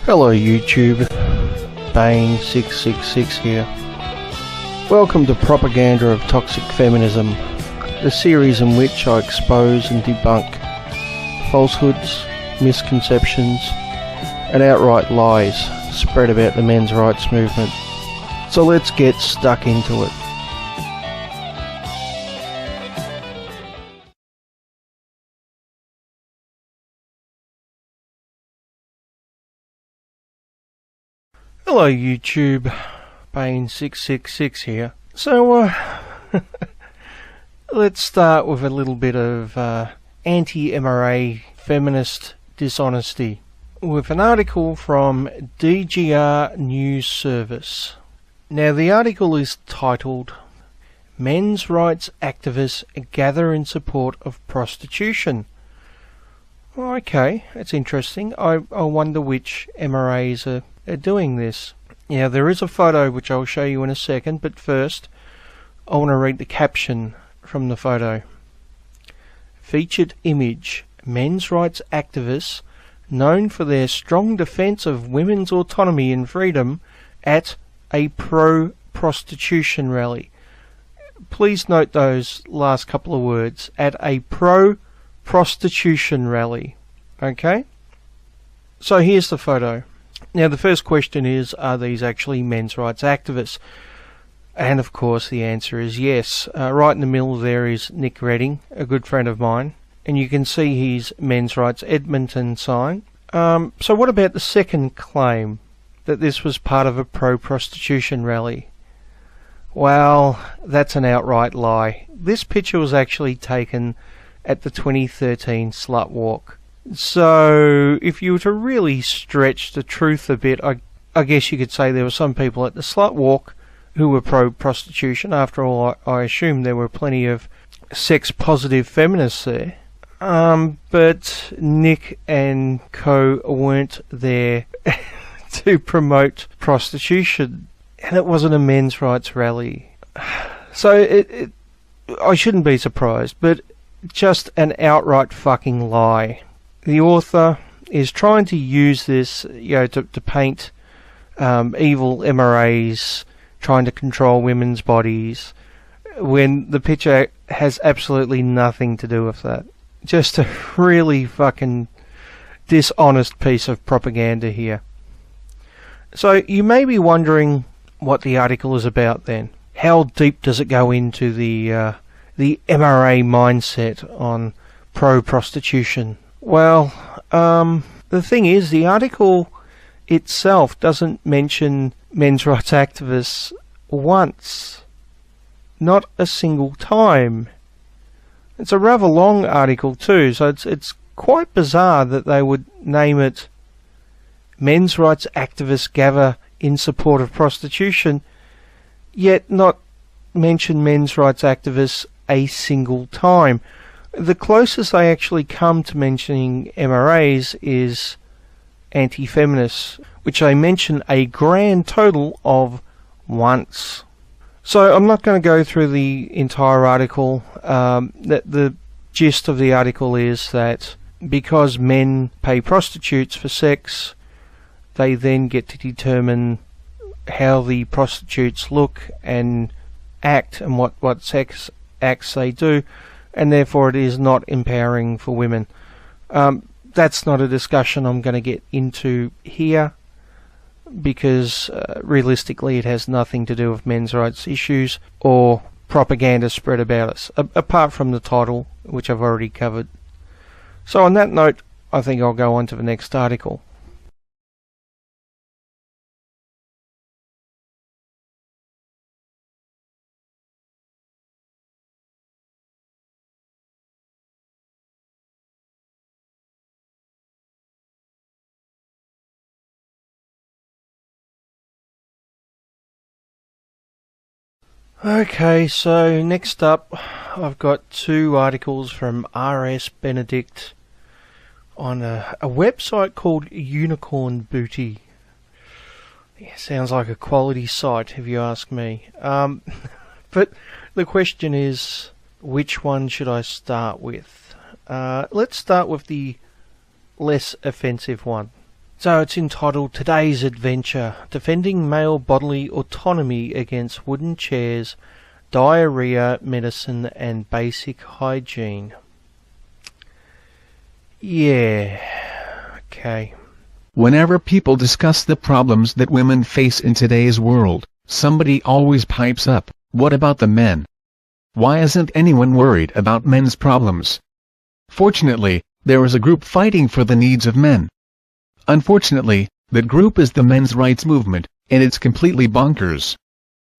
Hello YouTube, Bane666 here. Welcome to Propaganda of Toxic Feminism, the series in which I expose and debunk falsehoods, misconceptions and outright lies spread about the men's rights movement. So let's get stuck into it. Hello YouTube, Bane666 here. So let's start with a little bit of anti-MRA feminist dishonesty with an article from DGR News Service. Now the article is titled "Men's Rights Activists Gather in Support of Prostitution." Well, okay, that's interesting. I wonder which MRAs are doing this. Now there is a photo which I'll show you in a second, but first I want to read the caption from the photo. Featured image: men's rights activists known for their strong defense of women's autonomy and freedom at a pro-prostitution rally. Please note those last couple of words, at a pro-prostitution rally. Okay? So here's the photo. Now the first question is, are these actually men's rights activists? And of course the answer is yes. Right in the middle there is Nick Redding, a good friend of mine, and you can see his men's rights Edmonton sign. So what about the second claim, that this was part of a pro-prostitution rally? Well, that's an outright lie. This picture was actually taken at the 2013 SlutWalk. So if you were to really stretch the truth a bit, I guess you could say there were some people at the SlutWalk who were pro-prostitution. After all, I assume there were plenty of sex-positive feminists there. But Nick and co weren't there to promote prostitution, and it wasn't a men's rights rally. So I shouldn't be surprised, but just an outright fucking lie. The author is trying to use this, to paint evil MRAs trying to control women's bodies, when the picture has absolutely nothing to do with that. Just a really fucking dishonest piece of propaganda here. So you may be wondering what the article is about then. How deep does it go into the MRA mindset on pro-prostitution? Well, the thing is, the article itself doesn't mention men's rights activists once. Not a single time. It's a rather long article too, so it's quite bizarre that they would name it "Men's Rights Activists Gather in Support of Prostitution," yet not mention men's rights activists a single time. The closest they actually come to mentioning MRAs is anti-feminists, which they mention a grand total of once. So I'm not going to go through the entire article. The gist of the article is that because men pay prostitutes for sex, they then get to determine how the prostitutes look and act and what sex acts they do, and therefore it is not empowering for women. That's not a discussion I'm going to get into here, because realistically it has nothing to do with men's rights issues or propaganda spread about us, apart from the title, which I've already covered. So on that note, I think I'll go on to the next article. Okay, so next up I've got two articles from R.S. Benedict on a website called Unicorn Booty. Yeah, sounds like a quality site if you ask me. But the question is, which one should I start with? Let's start with the less offensive one. So it's entitled Today's Adventure, Defending Male Bodily Autonomy Against Wooden Chairs, Diarrhea, Medicine and Basic Hygiene. Yeah, okay. Whenever people discuss the problems that women face in today's world, somebody always pipes up, what about the men? Why isn't anyone worried about men's problems? Fortunately, there is a group fighting for the needs of men. Unfortunately, that group is the men's rights movement, and it's completely bonkers.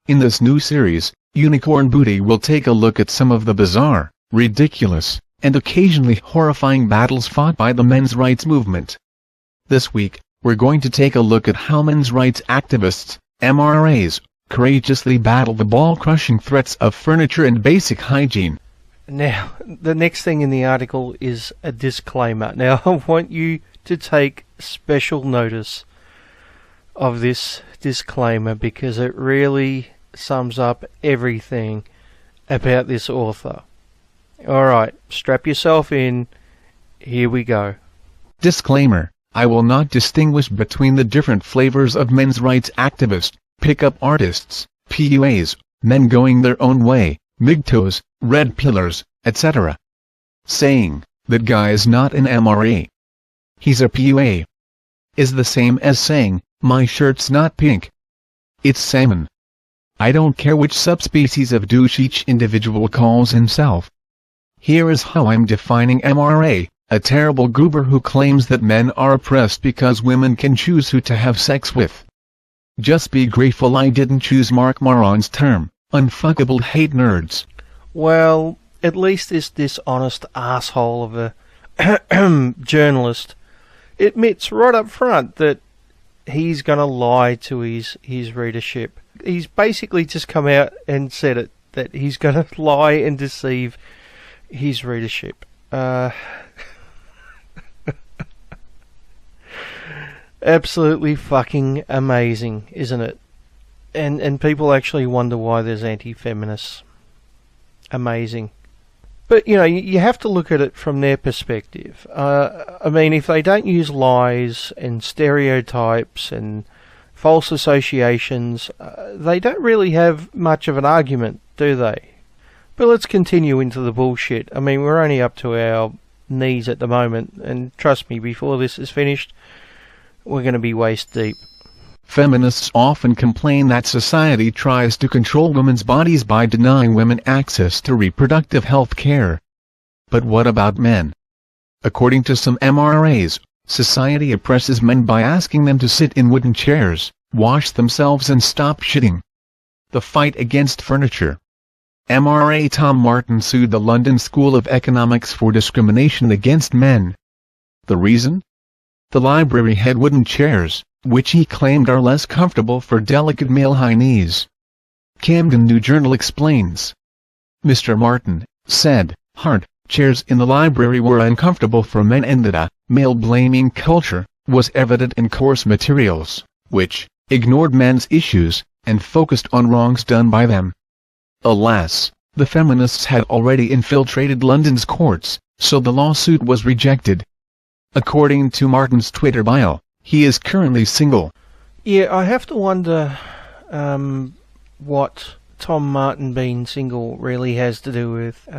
In this new series, Unicorn Booty will take a look at some of the bizarre, ridiculous, and occasionally horrifying battles fought by the men's rights movement. This week, we're going to take a look at how men's rights activists, MRAs, courageously battle the ball-crushing threats of furniture and basic hygiene. Now, the next thing in the article is a disclaimer. Now, I want you to take special notice of this disclaimer because it really sums up everything about this author. Alright, strap yourself in. Here we go. Disclaimer: I will not distinguish between the different flavors of men's rights activists, pickup artists, PUAs, men going their own way, MGTOWs, red pillars, etc. Saying that guy is not an MRA, he's a PUA, is the same as saying, my shirt's not pink, it's salmon. I don't care which subspecies of douche each individual calls himself. Here is how I'm defining MRA, a terrible goober who claims that men are oppressed because women can choose who to have sex with. Just be grateful I didn't choose Mark Maron's term, unfuckable hate nerds. Well, at least this dishonest asshole of a journalist admits right up front that he's going to lie to his readership. He's basically just come out and said it, that he's going to lie and deceive his readership. Absolutely fucking amazing, isn't it? And people actually wonder why there's anti-feminists. Amazing. But, you know, you have to look at it from their perspective. I mean, if they don't use lies and stereotypes and false associations, they don't really have much of an argument, do they? But let's continue into the bullshit. I mean, we're only up to our knees at the moment, and trust me, before this is finished, we're going to be waist deep. Feminists often complain that society tries to control women's bodies by denying women access to reproductive health care. But what about men? According to some MRAs, society oppresses men by asking them to sit in wooden chairs, wash themselves and stop shitting. The fight against furniture. MRA Tom Martin sued the London School of Economics for discrimination against men. The reason? The library had wooden chairs, which he claimed are less comfortable for delicate male high knees. Camden New Journal explains. Mr. Martin said, hard chairs in the library were uncomfortable for men and that a male-blaming culture was evident in course materials, which ignored men's issues and focused on wrongs done by them. Alas, the feminists had already infiltrated London's courts, so the lawsuit was rejected. According to Martin's Twitter bio, he is currently single. Yeah, I have to wonder what Tom Martin being single really has to do with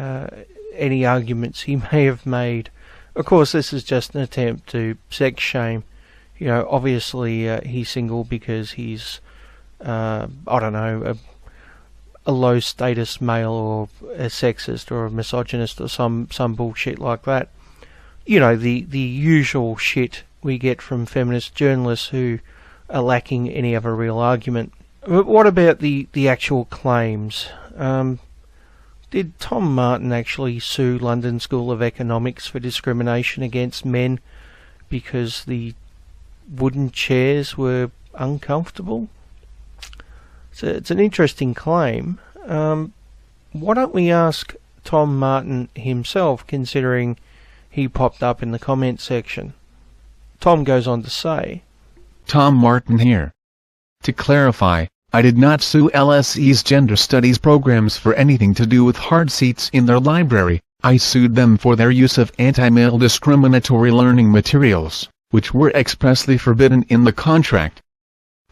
any arguments he may have made. Of course, this is just an attempt to sex shame. You know, obviously he's single because he's, I don't know, a low status male or a sexist or a misogynist or some bullshit like that. You know, the usual shit we get from feminist journalists who are lacking any other real argument. But what about the actual claims? Did Tom Martin actually sue London School of Economics for discrimination against men because the wooden chairs were uncomfortable? So it's an interesting claim. Why don't we ask Tom Martin himself, considering he popped up in the comment section? Tom goes on to say, Tom Martin here. To clarify, I did not sue LSE's gender studies programs for anything to do with hard seats in their library. I sued them for their use of anti-male discriminatory learning materials, which were expressly forbidden in the contract.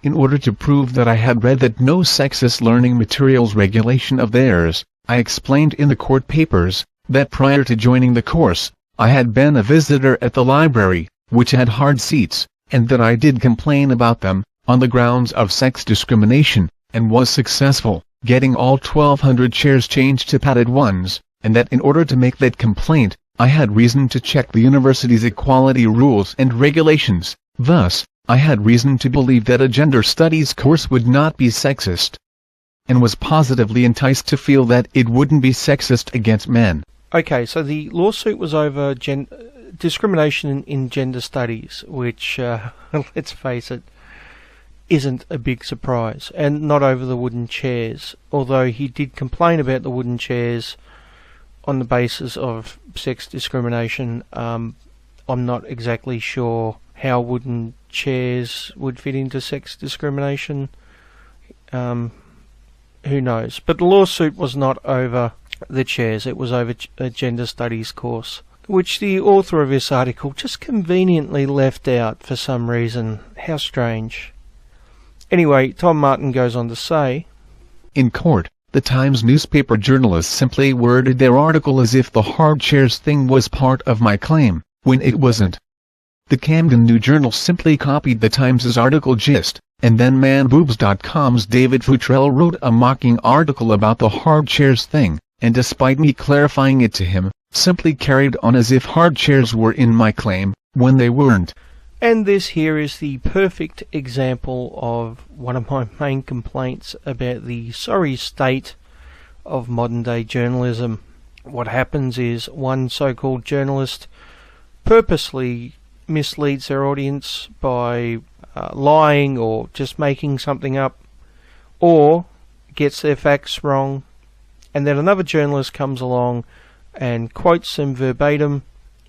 In order to prove that I had read that no sexist learning materials regulation of theirs, I explained in the court papers that prior to joining the course, I had been a visitor at the library, which had hard seats, and that I did complain about them, on the grounds of sex discrimination, and was successful, getting all 1,200 chairs changed to padded ones, and that in order to make that complaint, I had reason to check the university's equality rules and regulations. Thus, I had reason to believe that a gender studies course would not be sexist, and was positively enticed to feel that it wouldn't be sexist against men. Okay, so the lawsuit was over discrimination in gender studies, which, let's face it, isn't a big surprise, and not over the wooden chairs, although he did complain about the wooden chairs on the basis of sex discrimination. I'm not exactly sure how wooden chairs would fit into sex discrimination. Who knows? But the lawsuit was not over the chairs, it was over a gender studies course, which the author of this article just conveniently left out for some reason. How strange. Anyway, Tom Martin goes on to say, in court, the Times newspaper journalists simply worded their article as if the hard chairs thing was part of my claim, when it wasn't. The Camden New Journal simply copied the Times' article gist, and then manboobs.com's David Futrell wrote a mocking article about the hard chairs thing, and despite me clarifying it to him, simply carried on as if hard chairs were in my claim, when they weren't. And this here is the perfect example of one of my main complaints about the sorry state of modern day journalism. What happens is one so-called journalist purposely misleads their audience by lying or just making something up, or gets their facts wrong, and then another journalist comes along and quotes them verbatim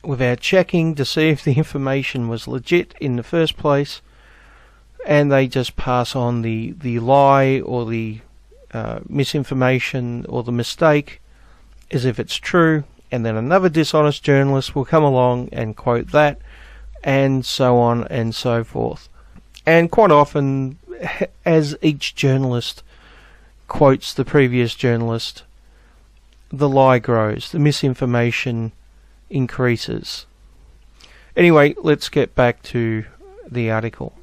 without checking to see if the information was legit in the first place, and they just pass on the lie or the misinformation or the mistake as if it's true, and then another dishonest journalist will come along and quote that, and so on and so forth. And quite often, as each journalist quotes the previous journalist, the lie grows, the misinformation increases. Anyway, let's get back to the article.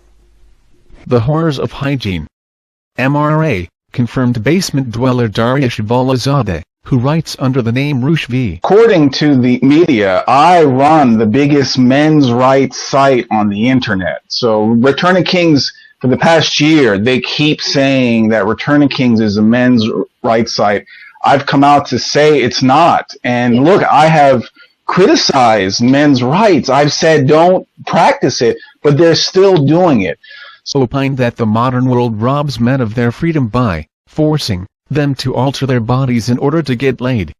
The horrors of hygiene. MRA, confirmed basement dweller Dariush Volazadeh, who writes under the name Roosh V. According to the media, I run the biggest men's rights site on the internet. So Returning Kings, for the past year, they keep saying that Returning Kings is a men's rights site. I've come out to say it's not. And look, I have criticized men's rights. I've said don't practice it, but they're still doing it. So opined that the modern world robs men of their freedom by forcing them to alter their bodies in order to get laid.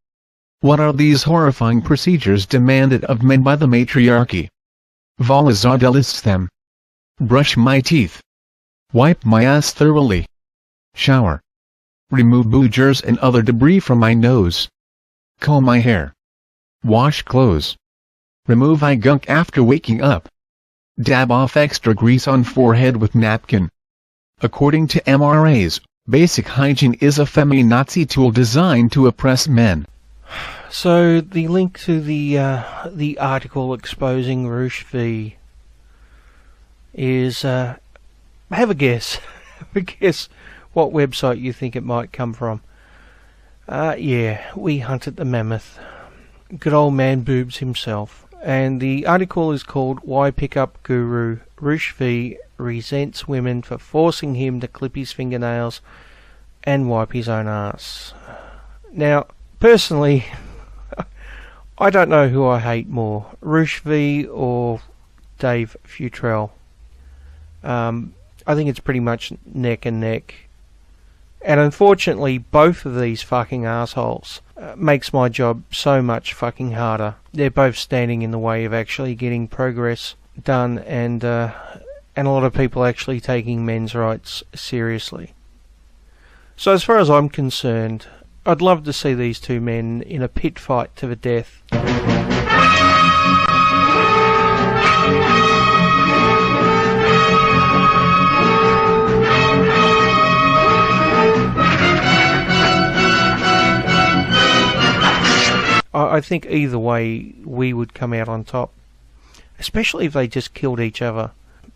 What are these horrifying procedures demanded of men by the matriarchy? Volazadeh lists them. Brush my teeth. Wipe my ass thoroughly. Shower. Remove boogers and other debris from my nose. Comb my hair. Wash clothes. Remove eye gunk after waking up. Dab off extra grease on forehead with napkin. According to MRAs, basic hygiene is a feminazi tool designed to oppress men. So the link to the article exposing Roosh V is have a guess. Have a guess what website you think it might come from. Yeah, we hunted the mammoth. Good old man boobs himself. And the article is called Why Pickup Guru Roosh V Resents Women for Forcing Him to Clip His Fingernails and Wipe His Own Ass. Now, personally, I don't know who I hate more, Roosh V or Dave Futrell. I think it's pretty much neck and neck. And unfortunately, both of these fucking assholes makes my job so much fucking harder. They're both standing in the way of actually getting progress done, and a lot of people actually taking men's rights seriously. So as far as I'm concerned, I'd love to see these two men in a pit fight to the death. I think either way we would come out on top, especially if they just killed each other,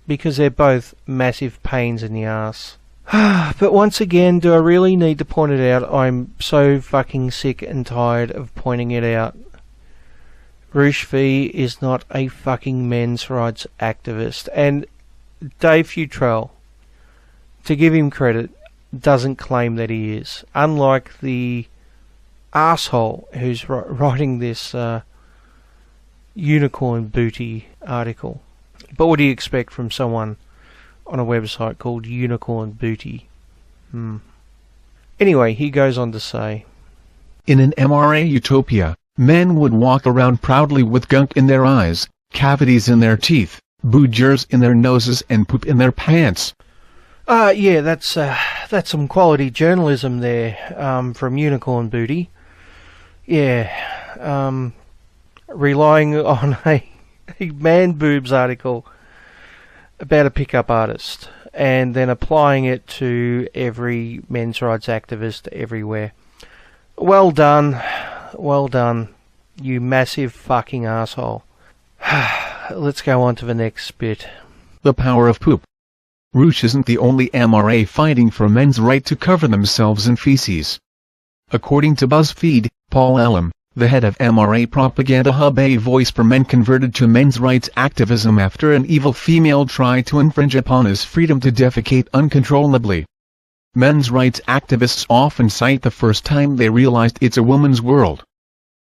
because they're both massive pains in the ass. But once again, do I really need to point it out? I'm so fucking sick and tired of pointing it out. Roosh V is not a fucking men's rights activist, and Dave Futrell, to give him credit, doesn't claim that he is, unlike the asshole who's writing this unicorn booty article. But what do you expect from someone on a website called Unicorn Booty? Anyway, he goes on to say, in an MRA utopia, men would walk around proudly with gunk in their eyes, cavities in their teeth, boogers in their noses, and poop in their pants. Yeah, that's some quality journalism there, from Unicorn Booty. Yeah, relying on a man boobs article about a pickup artist, and then applying it to every men's rights activist everywhere. Well done, you massive fucking asshole. Let's go on to the next bit. The power of poop. Roosh isn't the only MRA fighting for men's right to cover themselves in feces. According to BuzzFeed, Paul Elam, the head of MRA Propaganda Hub, a voice for men, converted to men's rights activism after an evil female tried to infringe upon his freedom to defecate uncontrollably. Men's rights activists often cite the first time they realized it's a woman's world.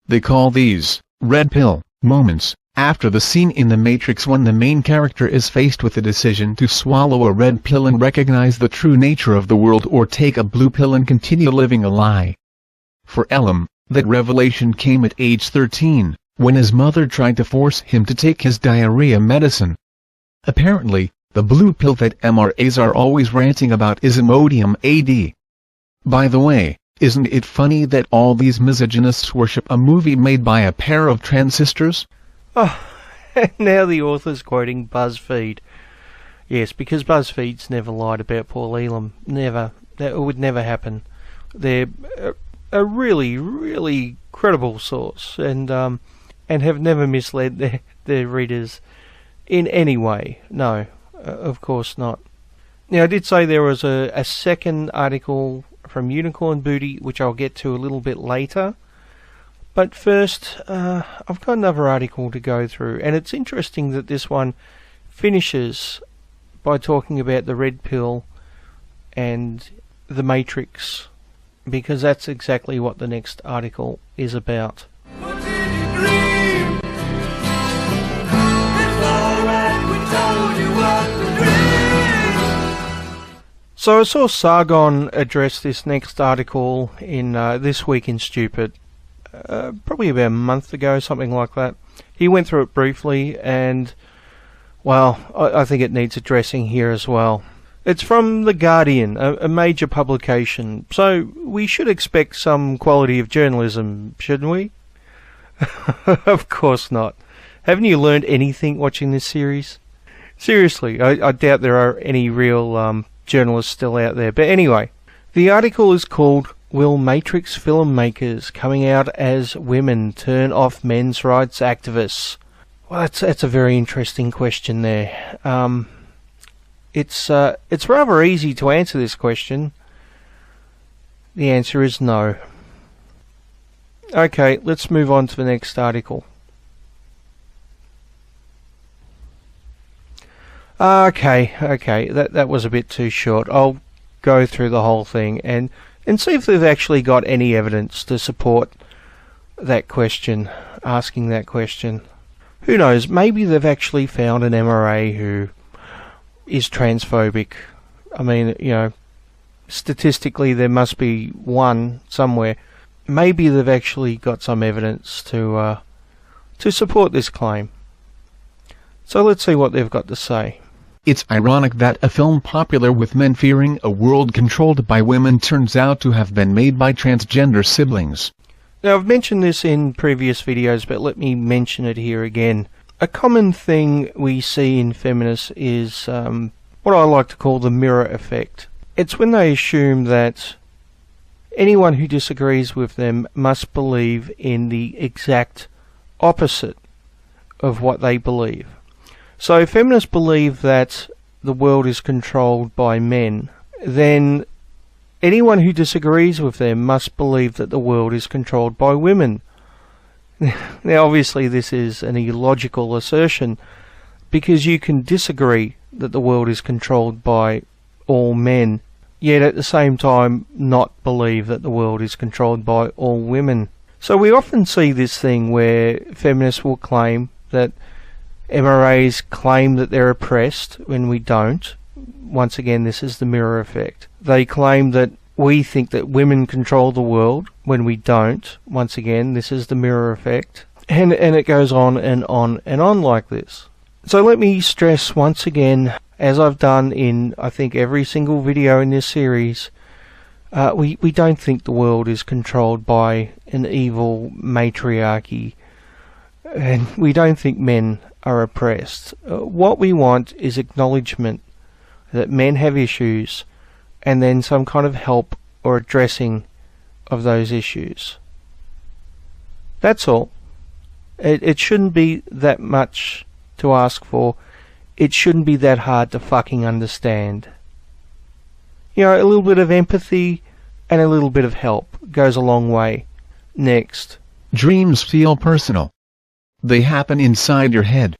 They call these red pill moments, after the scene in The Matrix when the main character is faced with the decision to swallow a red pill and recognize the true nature of the world, or take a blue pill and continue living a lie. For Elam, that revelation came at age 13, when his mother tried to force him to take his diarrhea medicine. Apparently, the blue pill that MRAs are always ranting about is Imodium AD. By the way, isn't it funny that all these misogynists worship a movie made by a pair of transistors? Oh, and now the author's quoting BuzzFeed. Yes, because BuzzFeed's never lied about Paul Elam. Never. That would never happen. They're a really, really credible source, and have never misled their readers in any way. No, of course not. Now, I did say there was a second article from Unicorn Booty, which I'll get to a little bit later. But first, I've got another article to go through, and it's interesting that this one finishes by talking about the red pill and the Matrix, because that's exactly what the next article is about. So I saw Sargon address this next article in This Week in Stupid, probably about a month ago, something like that. He went through it briefly, and, well, I think it needs addressing here as well. It's from The Guardian, a major publication, so we should expect some quality of journalism, shouldn't we? Of course not. Haven't you learned anything watching this series? Seriously, I doubt there are any real journalists still out there. But anyway, the article is called "Will Matrix Filmmakers Coming Out as Women Turn Off Men's Rights Activists?" Well, that's a very interesting question there. It's rather easy to answer this question. The answer is no. Okay, let's move on to the next article. Okay, that was a bit too short. I'll go through the whole thing and see if they've actually got any evidence to support that question, asking that question. Who knows, maybe they've actually found an MRA who is transphobic. I mean, you know, statistically there must be one somewhere. Maybe they've actually got some evidence to support this claim. So let's see what they've got to say. It's ironic that a film popular with men fearing a world controlled by women turns out to have been made by transgender siblings. Now, I've mentioned this in previous videos, but let me mention it here again. A common thing we see in feminists is what I like to call the mirror effect. It's when they assume that anyone who disagrees with them must believe in the exact opposite of what they believe. So if feminists believe that the world is controlled by men, then anyone who disagrees with them must believe that the world is controlled by women. Now obviously this is an illogical assertion, because you can disagree that the world is controlled by all men, yet at the same time not believe that the world is controlled by all women. So we often see this thing where feminists will claim that MRAs claim that they're oppressed when we don't. Once again, this is the mirror effect. They claim that we think that women control the world when we don't. Once again, this is the mirror effect. And it goes on and on and on like this. So let me stress once again, as I've done in I think every single video in this series, we don't think the world is controlled by an evil matriarchy, and we don't think men are oppressed. What we want is acknowledgement that men have issues, and then some kind of help or addressing of those issues. That's all. It shouldn't be that much to ask for. It shouldn't be that hard to fucking understand. You know, a little bit of empathy and a little bit of help goes a long way. Next. Dreams feel personal. They happen inside your head.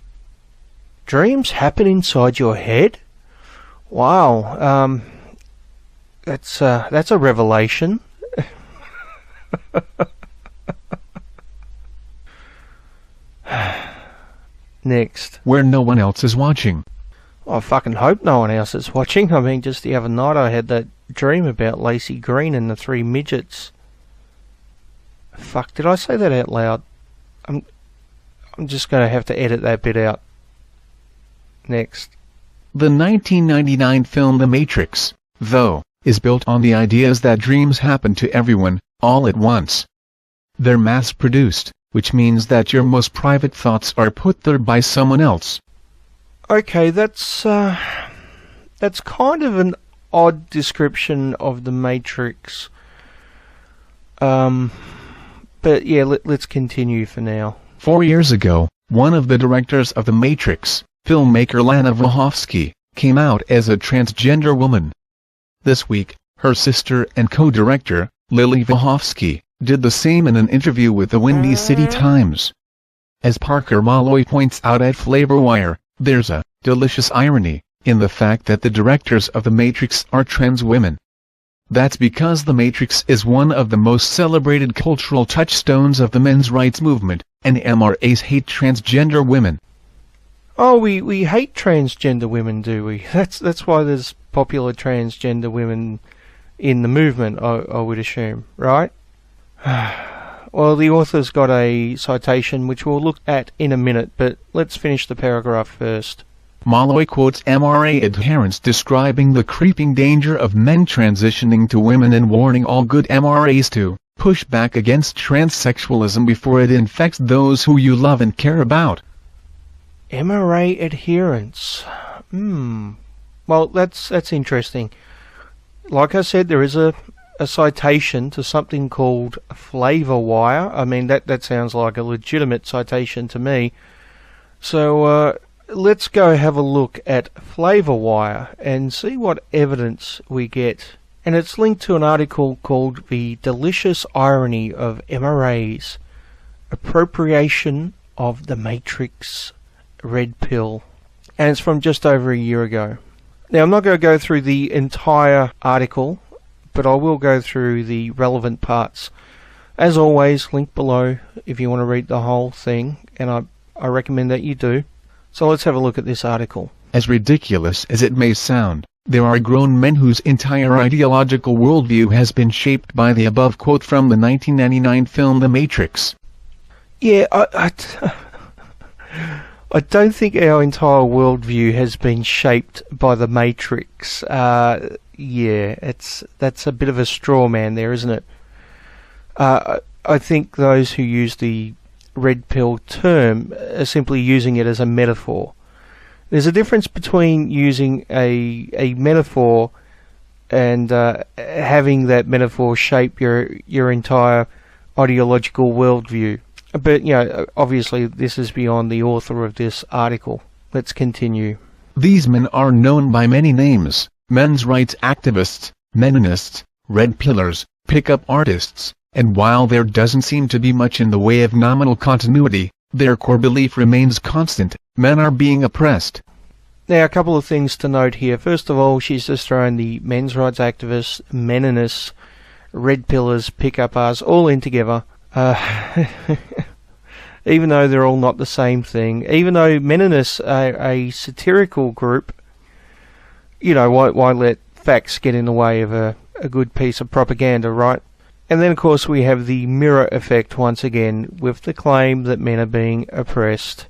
Dreams happen inside your head? Wow, that's a revelation. Next. Where no one else is watching. I fucking hope no one else is watching. I mean, just the other night I had that dream about Lacey Green and the 3 midgets. Fuck, did I say that out loud? I'm just going to have to edit that bit out. Next. The 1999 film The Matrix, though, is built on the ideas that dreams happen to everyone, all at once. They're mass-produced, which means that your most private thoughts are put there by someone else. Okay, that's kind of an odd description of The Matrix. But yeah, let's continue for now. 4 years ago, one of the directors of The Matrix, filmmaker Lana Wachowski, came out as a transgender woman. This week, her sister and co-director, Lily Wachowski, did the same in an interview with the Windy City Times. As Parker Malloy points out at FlavorWire, there's a delicious irony in the fact that the directors of The Matrix are trans women. That's because The Matrix is one of the most celebrated cultural touchstones of the men's rights movement, and MRAs hate transgender women. Oh, we hate transgender women, do we? That's why there's popular transgender women in the movement, I would assume, right? Well, the author's got a citation which we'll look at in a minute, but let's finish the paragraph first. Malloy quotes MRA adherents describing the creeping danger of men transitioning to women and warning all good MRAs to push back against transsexualism before it infects those who you love and care about. MRA adherents. Well, that's interesting. Like I said, there is a citation to something called FlavorWire. I mean, that sounds like a legitimate citation to me. So let's go have a look at FlavorWire and see what evidence we get. And it's linked to an article called The Delicious Irony of MRAs, Appropriation of the Matrix Red Pill. And it's from just over a year ago. Now, I'm not going to go through the entire article, but I will go through the relevant parts. As always, link below if you want to read the whole thing, and I recommend that you do. So let's have a look at this article. As ridiculous as it may sound, there are grown men whose entire ideological worldview has been shaped by the above quote from the 1999 film The Matrix. Yeah, I don't think our entire worldview has been shaped by The Matrix. Yeah, that's a bit of a straw man there, isn't it? I think those who use the red pill term are simply using it as a metaphor. There's a difference between using a metaphor and having that metaphor shape your entire ideological worldview. But, obviously this is beyond the author of this article. Let's continue. These men are known by many names: men's rights activists, meninists, red pillars, pickup artists, and while there doesn't seem to be much in the way of nominal continuity, their core belief remains constant: men are being oppressed. Now, a couple of things to note here. First of all, she's just thrown the men's rights activists, meninists, red pillars, pickup artists all in together. Even though they're all not the same thing. Even though meninists are a satirical group, why let facts get in the way of a good piece of propaganda, right? And then, of course, we have the mirror effect once again, with the claim that men are being oppressed.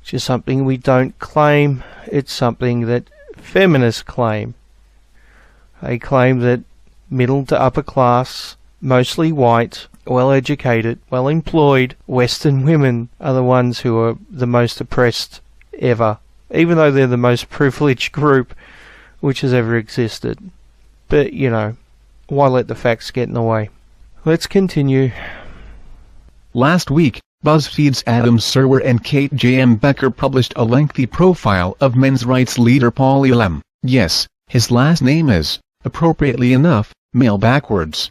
Which is something we don't claim, it's something that feminists claim. They claim that middle to upper class, mostly white, well-educated, well-employed Western women are the ones who are the most oppressed ever, even though they're the most privileged group which has ever existed. But, why let the facts get in the way? Let's continue. Last week, BuzzFeed's Adam Serwer and Kate J.M. Becker published a lengthy profile of men's rights leader Paul Elam. Yes, his last name is, appropriately enough, male backwards.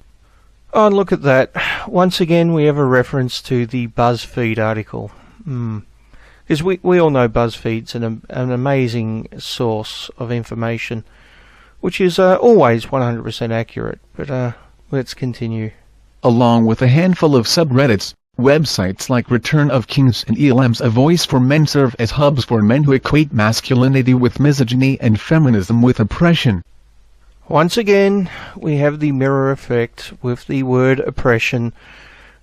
Oh, look at that. Once again, we have a reference to the BuzzFeed article. Because we all know BuzzFeed's an amazing source of information, which is always 100% accurate. But let's continue. Along with a handful of subreddits, websites like Return of Kings and Elam's A Voice for Men serve as hubs for men who equate masculinity with misogyny and feminism with oppression. Once again, we have the mirror effect with the word oppression.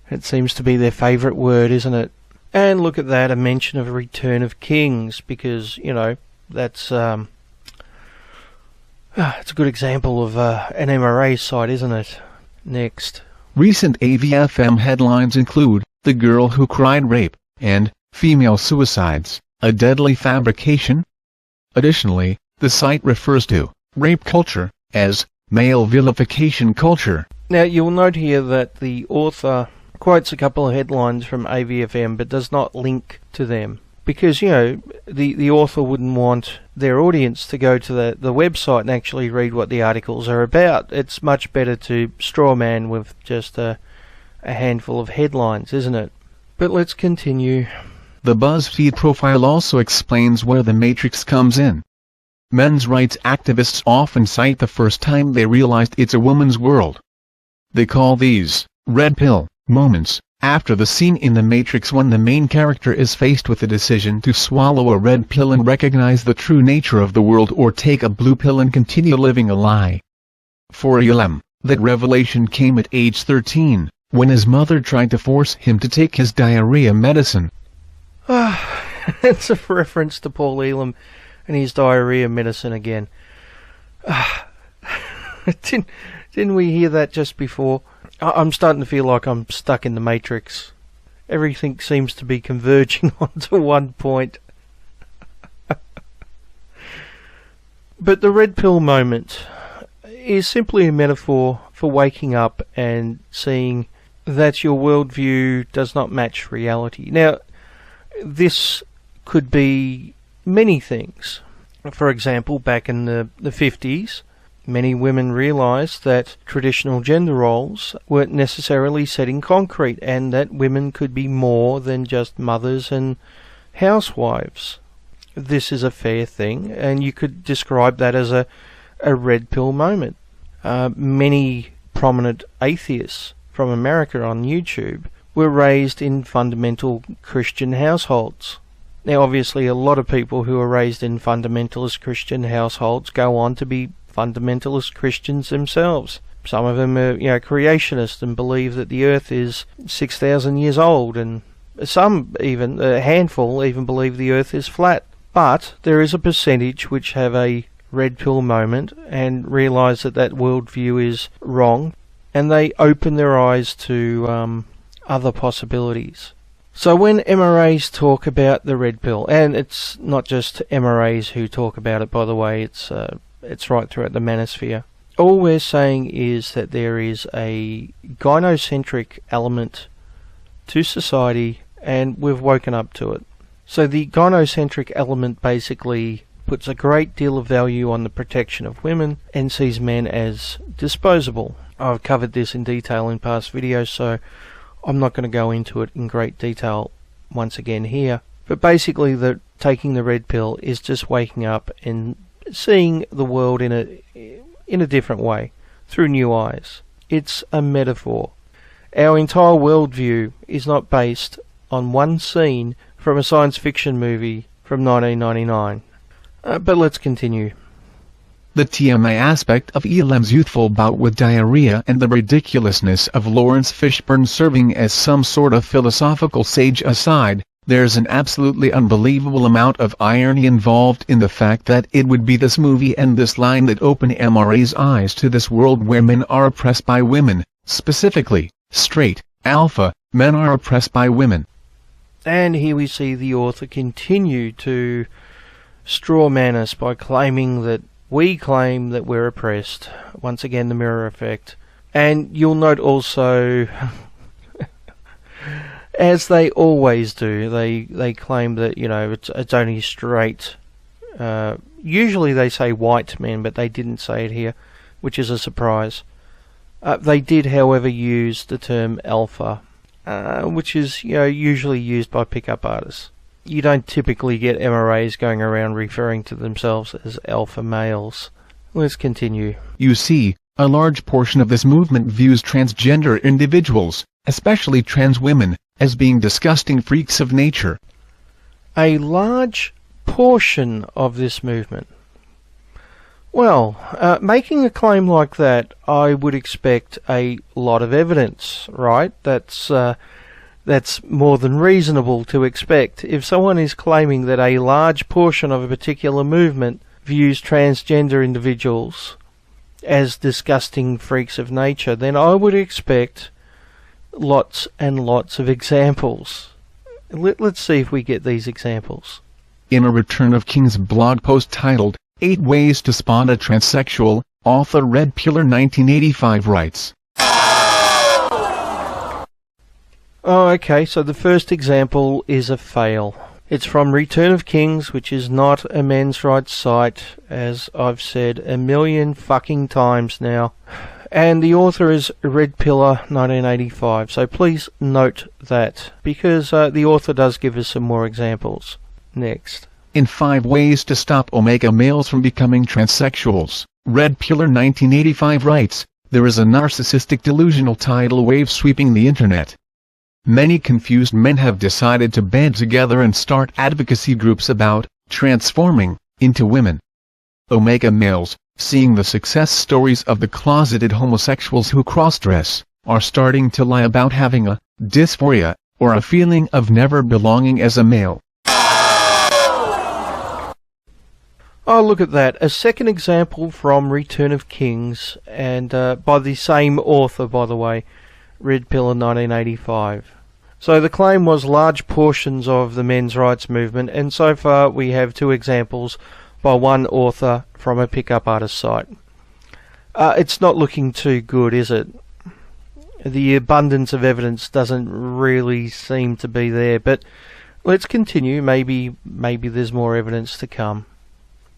It seems to be their favourite word, isn't it? And look at that, a mention of Return of Kings, because, that's it's a good example of an MRA site, isn't it? Next. Recent AVFM headlines include, "The Girl Who Cried Rape," and "Female Suicides, a Deadly Fabrication." Additionally, the site refers to rape culture as male vilification culture. Now, you'll note here that the author quotes a couple of headlines from AVFM but does not link to them. Because, the author wouldn't want their audience to go to the website and actually read what the articles are about. It's much better to straw man with just a handful of headlines, isn't it? But let's continue. The BuzzFeed profile also explains where the matrix comes in. Men's rights activists often cite the first time they realized it's a woman's world. They call these red pill moments, after the scene in The Matrix when the main character is faced with the decision to swallow a red pill and recognize the true nature of the world, or take a blue pill and continue living a lie. For Elam, that revelation came at age 13, when his mother tried to force him to take his diarrhea medicine. It's a reference to Paul Elam and his diarrhea medicine again. Didn't we hear that just before? I'm starting to feel like I'm stuck in the Matrix. Everything seems to be converging onto one point. But the red pill moment is simply a metaphor for waking up and seeing that your worldview does not match reality. Now, this could be many things. For example, back in the 50s, many women realized that traditional gender roles weren't necessarily set in concrete, and that women could be more than just mothers and housewives. This is a fair thing, and you could describe that as a red pill moment. Many prominent atheists from America on YouTube were raised in fundamental Christian households. Now, obviously, a lot of people who are raised in fundamentalist Christian households go on to be fundamentalist Christians themselves. Some of them are, creationists and believe that the earth is 6,000 years old, and some, even a handful, even believe the earth is flat. But there is a percentage which have a red pill moment and realize that worldview is wrong, and they open their eyes to other possibilities. So when MRAs talk about the red pill, and it's not just MRAs who talk about it, by the way, it's right throughout the manosphere. All we're saying is that there is a gynocentric element to society, and we've woken up to it. So the gynocentric element basically puts a great deal of value on the protection of women and sees men as disposable. I've covered this in detail in past videos, so I'm not going to go into it in great detail once again here. But basically, taking the red pill is just waking up and seeing the world in a different way, through new eyes. It's a metaphor. Our entire worldview is not based on one scene from a science fiction movie from 1999. But let's continue. The TMI aspect of Elam's youthful bout with diarrhea and the ridiculousness of Lawrence Fishburne serving as some sort of philosophical sage aside, there's an absolutely unbelievable amount of irony involved in the fact that it would be this movie and this line that open MRA's eyes to this world where men are oppressed by women, specifically, straight, alpha, men are oppressed by women. And here we see the author continue to straw man us by claiming that we claim that we're oppressed. Once again, the mirror effect. And you'll note also, as they always do, they claim that, you know, it's only straight. Usually they say white men, but they didn't say it here, which is a surprise. They did, however, use the term alpha, which is, you know, usually used by pickup artists. You don't typically get MRAs going around referring to themselves as alpha males. Let's continue. You see, a large portion of this movement views transgender individuals, especially trans women, as being disgusting freaks of nature. A large portion of this movement. Well, making a claim like that, I would expect a lot of evidence, right? That's more than reasonable to expect. If someone is claiming that a large portion of a particular movement views transgender individuals as disgusting freaks of nature, then I would expect lots and lots of examples. Let's see if we get these examples. In a Return of Kings blog post titled, 8 Ways to Spot a Transsexual, author Red Pillar 1985 writes, Oh, okay, so the first example is a fail. It's from Return of Kings, which is not a men's rights site, as I've said a million fucking times now. And the author is Red Pillar 1985, so please note that, because the author does give us some more examples. Next. In 5 Ways to Stop Omega Males from Becoming Transsexuals, Red Pillar 1985 writes, there is a narcissistic delusional tidal wave sweeping the internet. Many confused men have decided to band together and start advocacy groups about transforming into women. Omega males, seeing the success stories of the closeted homosexuals who cross-dress, are starting to lie about having a dysphoria, or a feeling of never belonging as a male. Oh, look at that. A second example from Return of Kings, and by the same author, by the way, Red Pillar 1985. So the claim was large portions of the men's rights movement, and so far we have 2 examples by one author from a pickup artist site. It's not looking too good, is it? The abundance of evidence doesn't really seem to be there, but let's continue. Maybe there's more evidence to come.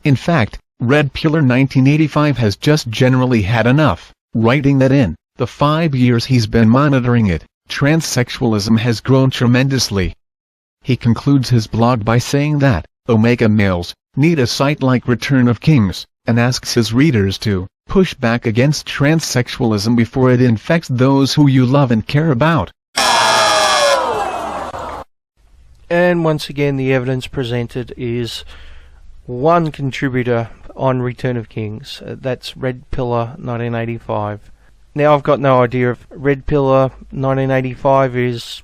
In fact, Red Pillar 1985 has just generally had enough, writing that in the 5 years he's been monitoring it, transsexualism has grown tremendously. He concludes his blog by saying that Omega males need a site like Return of Kings, and asks his readers to push back against transsexualism before it infects those who you love and care about. And once again, the evidence presented is one contributor on Return of Kings. That's Red Pillar 1985. Now, I've got no idea if Red Pillar 1985 is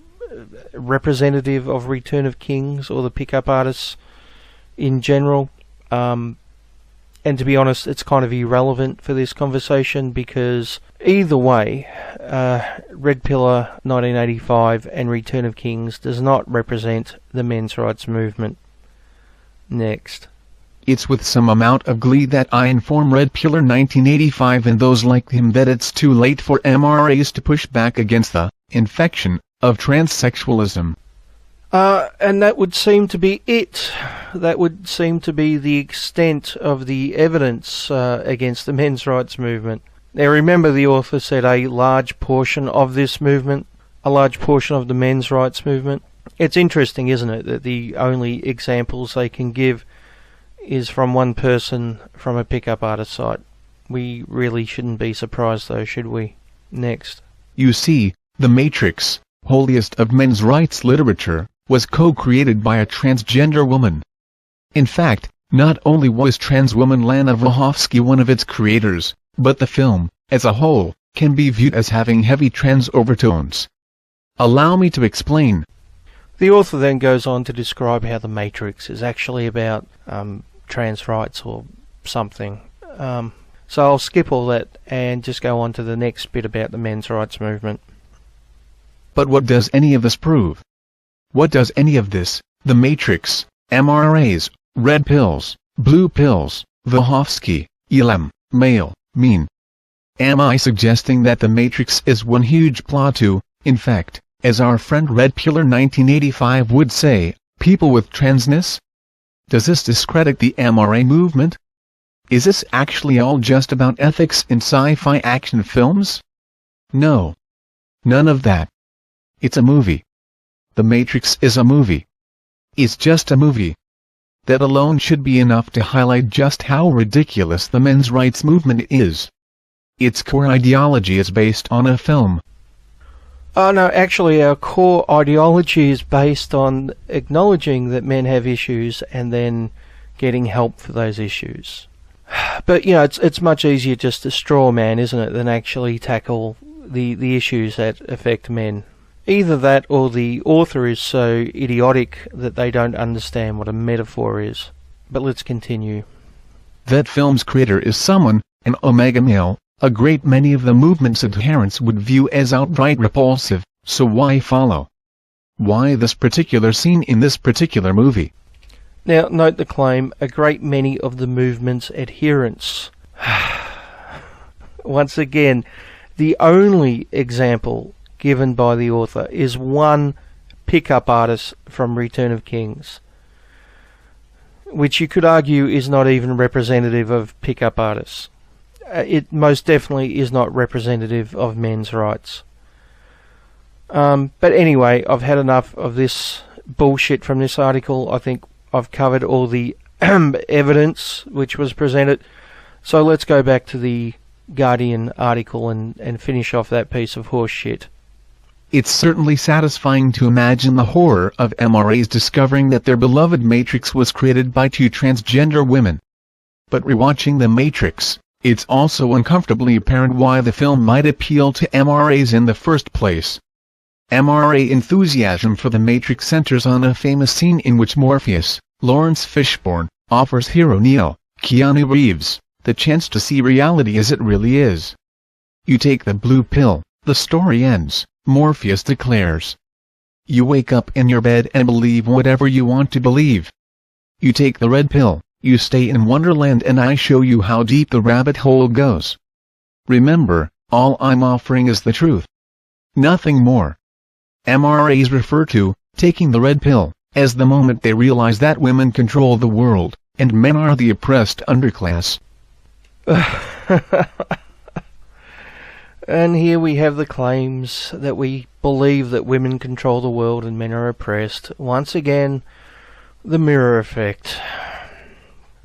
representative of Return of Kings or the pickup artists in general. And to be honest, it's kind of irrelevant for this conversation, because either way, Red Pillar 1985 and Return of Kings does not represent the men's rights movement. Next. It's with some amount of glee that I inform Red Pillar 1985 and those like him that it's too late for MRAs to push back against the infection of transsexualism. And that would seem to be it. That would seem to be the extent of the evidence against the men's rights movement. Now remember, the author said a large portion of this movement, a large portion of the men's rights movement. It's interesting, isn't it, that the only examples they can give is from one person from a pickup artist site. We really shouldn't be surprised though, should we? Next. You see, The Matrix, holiest of men's rights literature, was co-created by a transgender woman. In fact, not only was trans woman Lana Wachowski one of its creators, but the film, as a whole, can be viewed as having heavy trans overtones. Allow me to explain. The author then goes on to describe how The Matrix is actually about trans rights or something. So I'll skip all that and just go on to the next bit about the men's rights movement. But what does any of this prove? What does any of this, The Matrix, MRAs, red pills, blue pills, Wachowski, Elam, male, mean? Am I suggesting that The Matrix is one huge plot to, in fact, as our friend Red Pillar 1985 would say, people with transness? Does this discredit the MRA movement? Is this actually all just about ethics in sci-fi action films? No. None of that. It's a movie. The Matrix is a movie. It's just a movie. That alone should be enough to highlight just how ridiculous the men's rights movement is. Its core ideology is based on a film. Oh no, actually our core ideology is based on acknowledging that men have issues and then getting help for those issues. But, you know, it's much easier just to straw man, isn't it, than actually tackle the issues that affect men. Either that or the author is so idiotic that they don't understand what a metaphor is. But let's continue. That film's creator is someone, an omega male, a great many of the movement's adherents would view as outright repulsive, so why follow? Why this particular scene in this particular movie? Now, note the claim, a great many of the movement's adherents. Once again, the only example given by the author is one pickup artist from Return of Kings, which you could argue is not even representative of pickup artists. It most definitely is not representative of men's rights. But anyway, I've had enough of this bullshit from this article. I think I've covered all the evidence which was presented. So let's go back to the Guardian article and finish off that piece of horse shit. It's certainly satisfying to imagine the horror of MRAs discovering that their beloved Matrix was created by two transgender women. But rewatching The Matrix, it's also uncomfortably apparent why the film might appeal to MRAs in the first place. MRA enthusiasm for The Matrix centers on a famous scene in which Morpheus, Lawrence Fishburne, offers hero Neo, Keanu Reeves, the chance to see reality as it really is. You take the blue pill, the story ends, Morpheus declares. You wake up in your bed and believe whatever you want to believe. You take the red pill, you stay in Wonderland and I show you how deep the rabbit hole goes. Remember, all I'm offering is the truth. Nothing more. MRAs refer to taking the red pill as the moment they realize that women control the world, and men are the oppressed underclass. And here we have the claims that we believe that women control the world and men are oppressed. Once again, the mirror effect.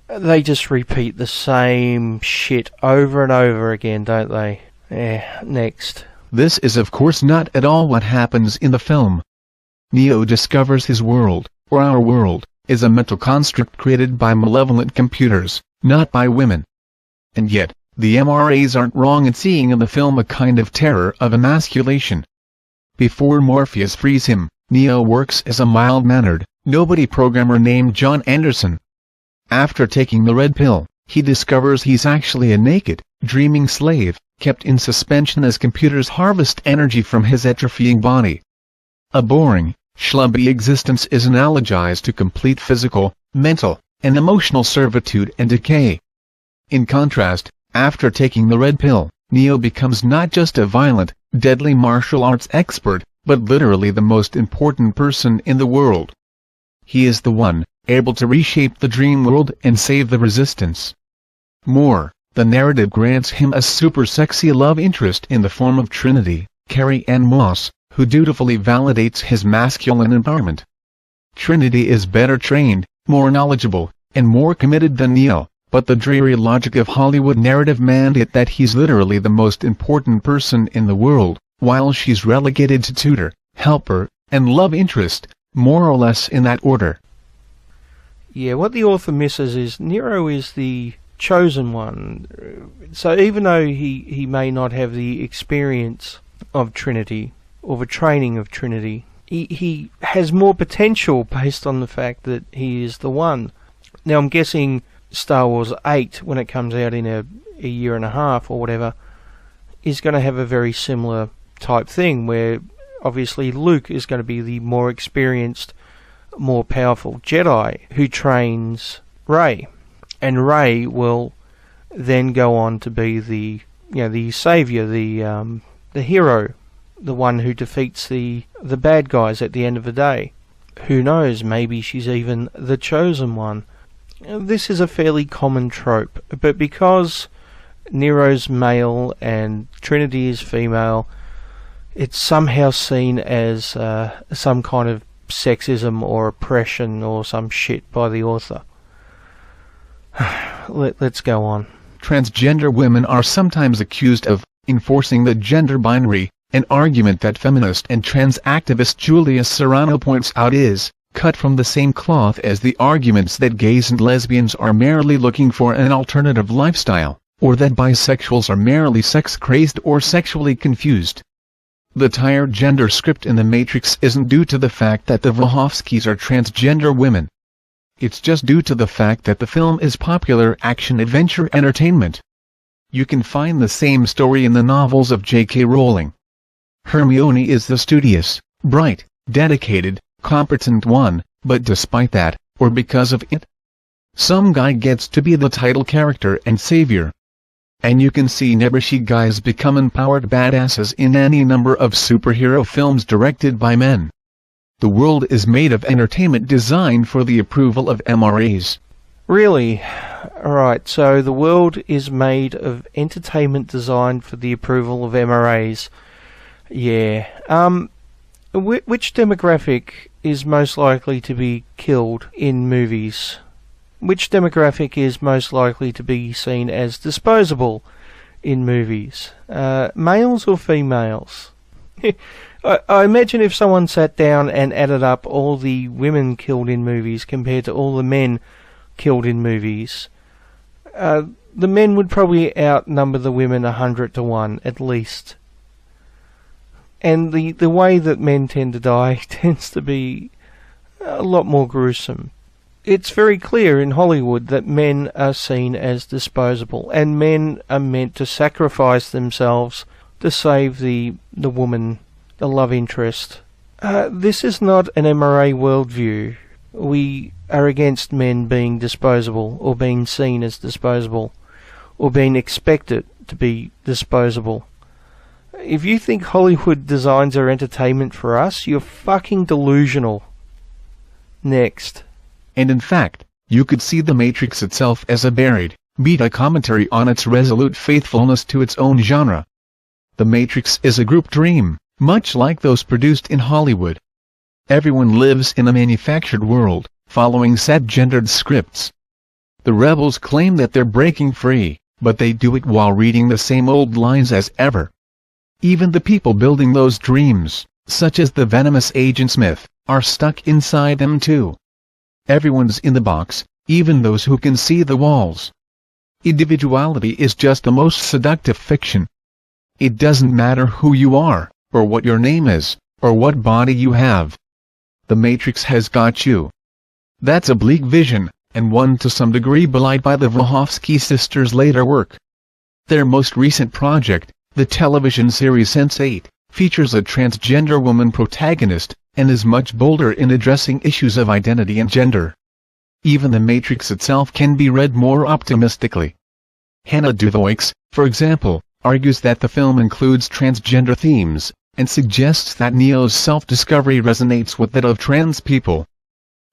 They just repeat the same shit over and over again, don't they? Next. This is of course not at all what happens in the film. Neo discovers his world, or our world, is a mental construct created by malevolent computers, not by women. And yet, the MRAs aren't wrong in seeing in the film a kind of terror of emasculation. Before Morpheus frees him, Neo works as a mild-mannered, nobody programmer named John Anderson. After taking the red pill, he discovers he's actually a naked, dreaming slave, kept in suspension as computers harvest energy from his atrophying body. A boring, schlubby existence is analogized to complete physical, mental, and emotional servitude and decay. In contrast, after taking the red pill, Neo becomes not just a violent, deadly martial arts expert, but literally the most important person in the world. He is the one, able to reshape the dream world and save the resistance. More, the narrative grants him a super sexy love interest in the form of Trinity, Carrie Ann Moss, who dutifully validates his masculine empowerment. Trinity is better trained, more knowledgeable, and more committed than Neo, but the dreary logic of Hollywood narrative mandate that he's literally the most important person in the world, while she's relegated to tutor, helper, and love interest, more or less in that order. Yeah, what the author misses is Nero is the chosen one. So even though he may not have the experience of Trinity, or the training of Trinity, he has more potential based on the fact that he is the one. Now I'm guessing Star Wars 8, when it comes out in a year and a half or whatever, is going to have a very similar type thing, where obviously Luke is going to be the more experienced, more powerful Jedi who trains Rey, and Rey will then go on to be the savior, the hero, the one who defeats the bad guys at the end of the day. Who knows, maybe she's even the chosen one. This is a fairly common trope, but because Nero's male and Trinity is female, it's somehow seen as some kind of sexism or oppression or some shit by the author. Let's go on. Transgender women are sometimes accused of enforcing the gender binary, an argument that feminist and trans activist Julia Serrano points out is cut from the same cloth as the arguments that gays and lesbians are merely looking for an alternative lifestyle, or that bisexuals are merely sex-crazed or sexually confused. The tired gender script in The Matrix isn't due to the fact that the Wachowskis are transgender women. It's just due to the fact that the film is popular action-adventure entertainment. You can find the same story in the novels of J.K. Rowling. Hermione is the studious, bright, dedicated, competent one, but despite that, or because of it, some guy gets to be the title character and savior. And you can see nebrishy guys become empowered badasses in any number of superhero films directed by men. The world is made of entertainment designed for the approval of MRAs. Really? Alright, so the world is made of entertainment designed for the approval of MRAs. Yeah. Which demographic is most likely to be killed in movies? Which demographic is most likely to be seen as disposable in movies? Males or females? I imagine if someone sat down and added up all the women killed in movies compared to all the men killed in movies, the men would probably outnumber the women 100 to 1 at least. And the way that men tend to die tends to be a lot more gruesome. It's very clear in Hollywood that men are seen as disposable, and men are meant to sacrifice themselves to save the woman, the love interest. This is not an MRA worldview. We are against men being disposable, or being seen as disposable, or being expected to be disposable. If you think Hollywood designs our entertainment for us, you're fucking delusional. Next. And in fact, you could see The Matrix itself as a buried, meta commentary on its resolute faithfulness to its own genre. The Matrix is a group dream, much like those produced in Hollywood. Everyone lives in a manufactured world, following set gendered scripts. The rebels claim that they're breaking free, but they do it while reading the same old lines as ever. Even the people building those dreams, such as the venomous Agent Smith, are stuck inside them too. Everyone's in the box, even those who can see the walls. Individuality is just the most seductive fiction. It doesn't matter who you are, or what your name is, or what body you have. The Matrix has got you. That's a bleak vision, and one to some degree belied by the Wachowski sisters' later work. Their most recent project, the television series Sense8, features a transgender woman protagonist, and is much bolder in addressing issues of identity and gender. Even the Matrix itself can be read more optimistically. Hannah Duvoix, for example, argues that the film includes transgender themes, and suggests that Neo's self-discovery resonates with that of trans people.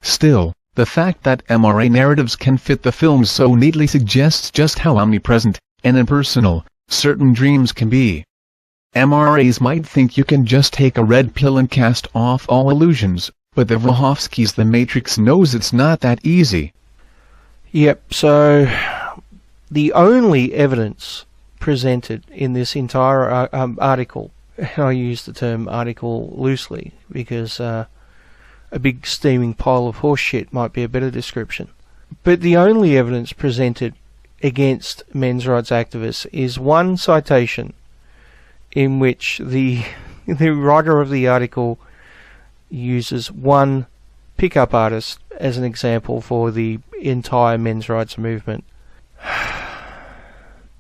Still, the fact that MRA narratives can fit the film so neatly suggests just how omnipresent and impersonal certain dreams can be. MRAs might think you can just take a red pill and cast off all illusions, but the Wachowskis' The Matrix knows it's not that easy. Yep, so the only evidence presented in this entire article, and I use the term article loosely because a big steaming pile of horse shit might be a better description, but the only evidence presented against men's rights activists is one citation in which the writer of the article uses one pickup artist as an example for the entire men's rights movement.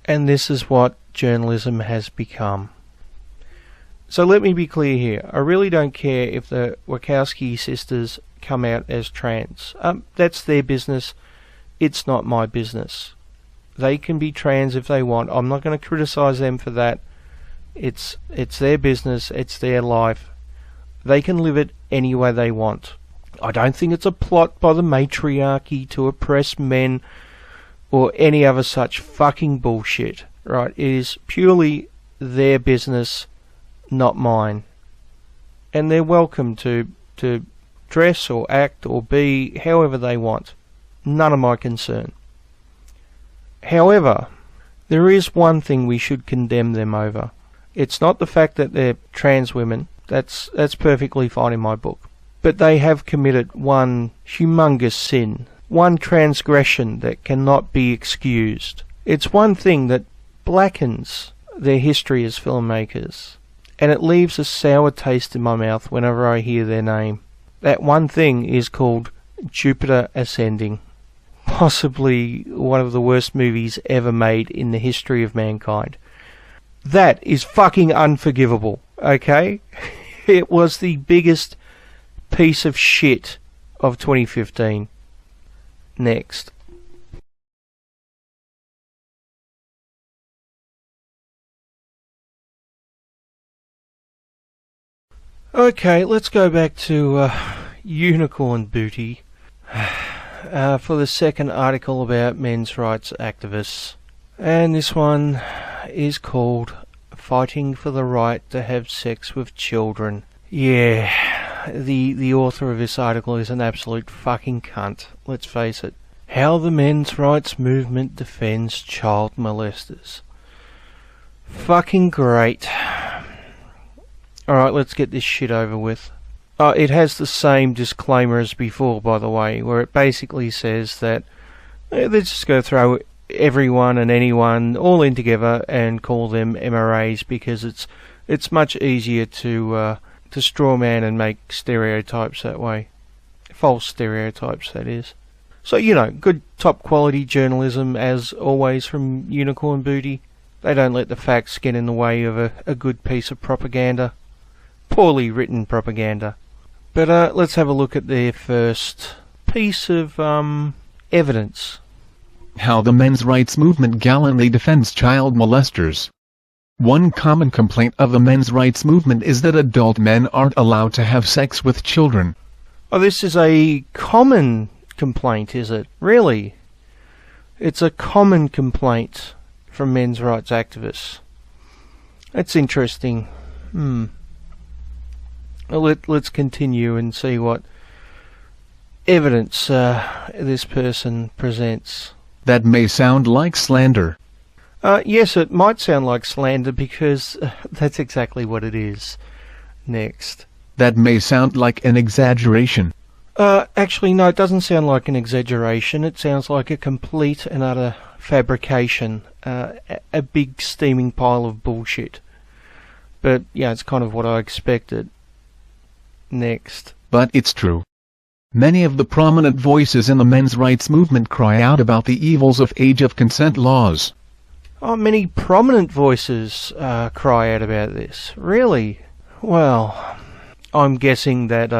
And this is what journalism has become. So let me be clear here. I really don't care if the Wachowski sisters come out as trans. That's their business. It's not my business. They can be trans if they want. I'm not going to criticize them for that. It's their business. It's their life. They can live it any way they want. I don't think it's a plot by the matriarchy to oppress men or any other such fucking bullshit. Right? It is purely their business, not mine. And they're welcome to dress or act or be however they want. None of my concern. However, there is one thing we should condemn them over. It's not the fact that they're trans women. That's perfectly fine in my book. But they have committed one humongous sin, one transgression that cannot be excused. It's one thing that blackens their history as filmmakers, and it leaves a sour taste in my mouth whenever I hear their name. That one thing is called Jupiter Ascending. Possibly one of the worst movies ever made in the history of mankind. That is fucking unforgivable, okay? It was the biggest piece of shit of 2015. Next. Okay, let's go back to Unicorn Booty for the second article about men's rights activists. And this one is called Fighting for the Right to Have Sex with Children. Yeah, the author of this article is an absolute fucking cunt, let's face it. How the men's rights movement defends child molesters. Fucking great. Alright, let's get this shit over with. It has the same disclaimer as before, by the way, where it basically says that let's just go throw everyone and anyone all in together and call them MRAs, because it's much easier to straw man and make stereotypes that way. False stereotypes, that is. So, you know, good top quality journalism as always from Unicorn Booty. They don't let the facts get in the way of a good piece of propaganda. Poorly written propaganda. But let's have a look at their first piece of evidence. How the men's rights movement gallantly defends child molesters. One common complaint of the men's rights movement is that adult men aren't allowed to have sex with children. Oh, this is a common complaint, is it? Really? It's a common complaint from men's rights activists. That's interesting. Well, let's continue and see what evidence this person presents. That may sound like slander. Yes, it might sound like slander because that's exactly what it is. Next. That may sound like an exaggeration. Actually, no, it doesn't sound like an exaggeration. It sounds like a complete and utter fabrication. A big steaming pile of bullshit. But, yeah, it's kind of what I expected. Next. But it's true. Many of the prominent voices in the men's rights movement cry out about the evils of age of consent laws. Oh, many prominent voices cry out about this. Really? Well, I'm guessing that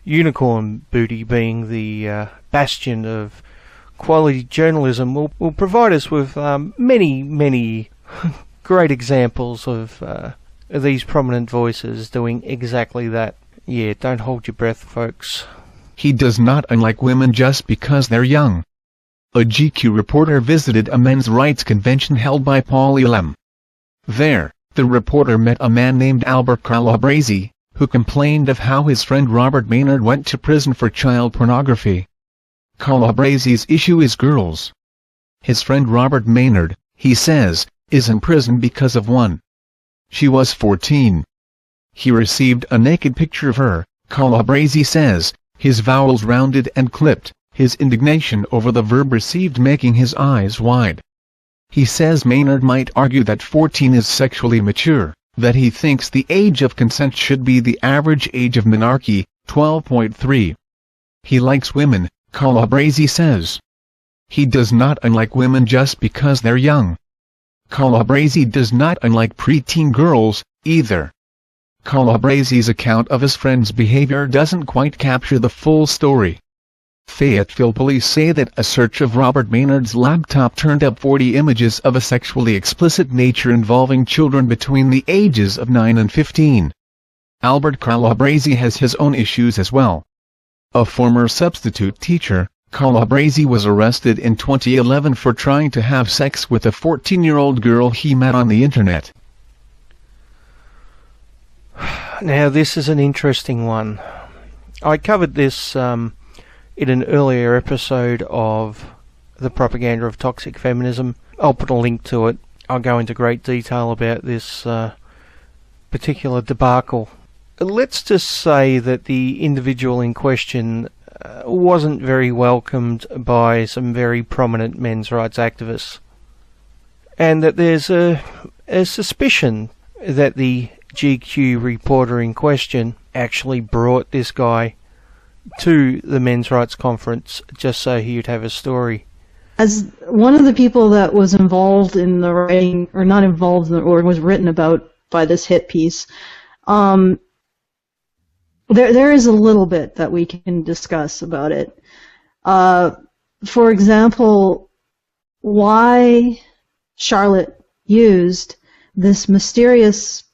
unicorn booty being the bastion of quality journalism, will provide us with many great examples of these prominent voices doing exactly that. Yeah, don't hold your breath, folks. He does not unlike women just because they're young. A GQ reporter visited a men's rights convention held by Paul Elam. There, the reporter met a man named Albert Calabrese, who complained of how his friend Robert Maynard went to prison for child pornography. Calabrese's issue is girls. His friend Robert Maynard, he says, is in prison because of one. She was 14. He received a naked picture of her, Calabrese says, his vowels rounded and clipped, his indignation over the verb received making his eyes wide. He says Maynard might argue that 14 is sexually mature, that he thinks the age of consent should be the average age of menarche, 12.3. He likes women, Calabrese says. He does not unlike women just because they're young. Calabrese does not unlike preteen girls, either. Calabrese's account of his friend's behavior doesn't quite capture the full story. Fayetteville police say that a search of Robert Maynard's laptop turned up 40 images of a sexually explicit nature involving children between the ages of 9 and 15. Albert Calabrese has his own issues as well. A former substitute teacher, Calabrese was arrested in 2011 for trying to have sex with a 14-year-old girl he met on the internet. Now this is an interesting one. I covered this in an earlier episode of The Propaganda of Toxic Feminism. I'll put a link to it. I'll go into great detail about this particular debacle. Let's just say that the individual in question wasn't very welcomed by some very prominent men's rights activists, and that there's a suspicion that the GQ reporter in question actually brought this guy to the men's rights conference just so he would have a story. As one of the people that was involved in the writing, or not involved, or was written about by this hit piece, there is a little bit that we can discuss about it. For example, why Charlotte used this mysterious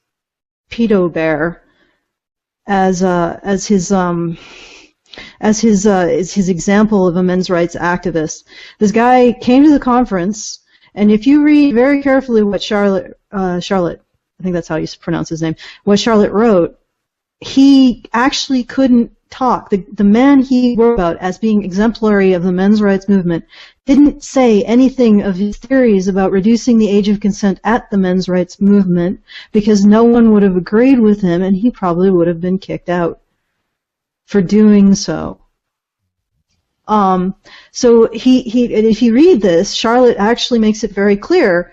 pedo bear as his example of a men's rights activist. This guy came to the conference, and if you read very carefully what Charlotte, I think that's how you pronounce his name, what Charlotte wrote, he actually couldn't talk. The man he wrote about as being exemplary of the men's rights movement didn't say anything of his theories about reducing the age of consent at the men's rights movement because no one would have agreed with him, and he probably would have been kicked out for doing so. So if you read this, Charlotte actually makes it very clear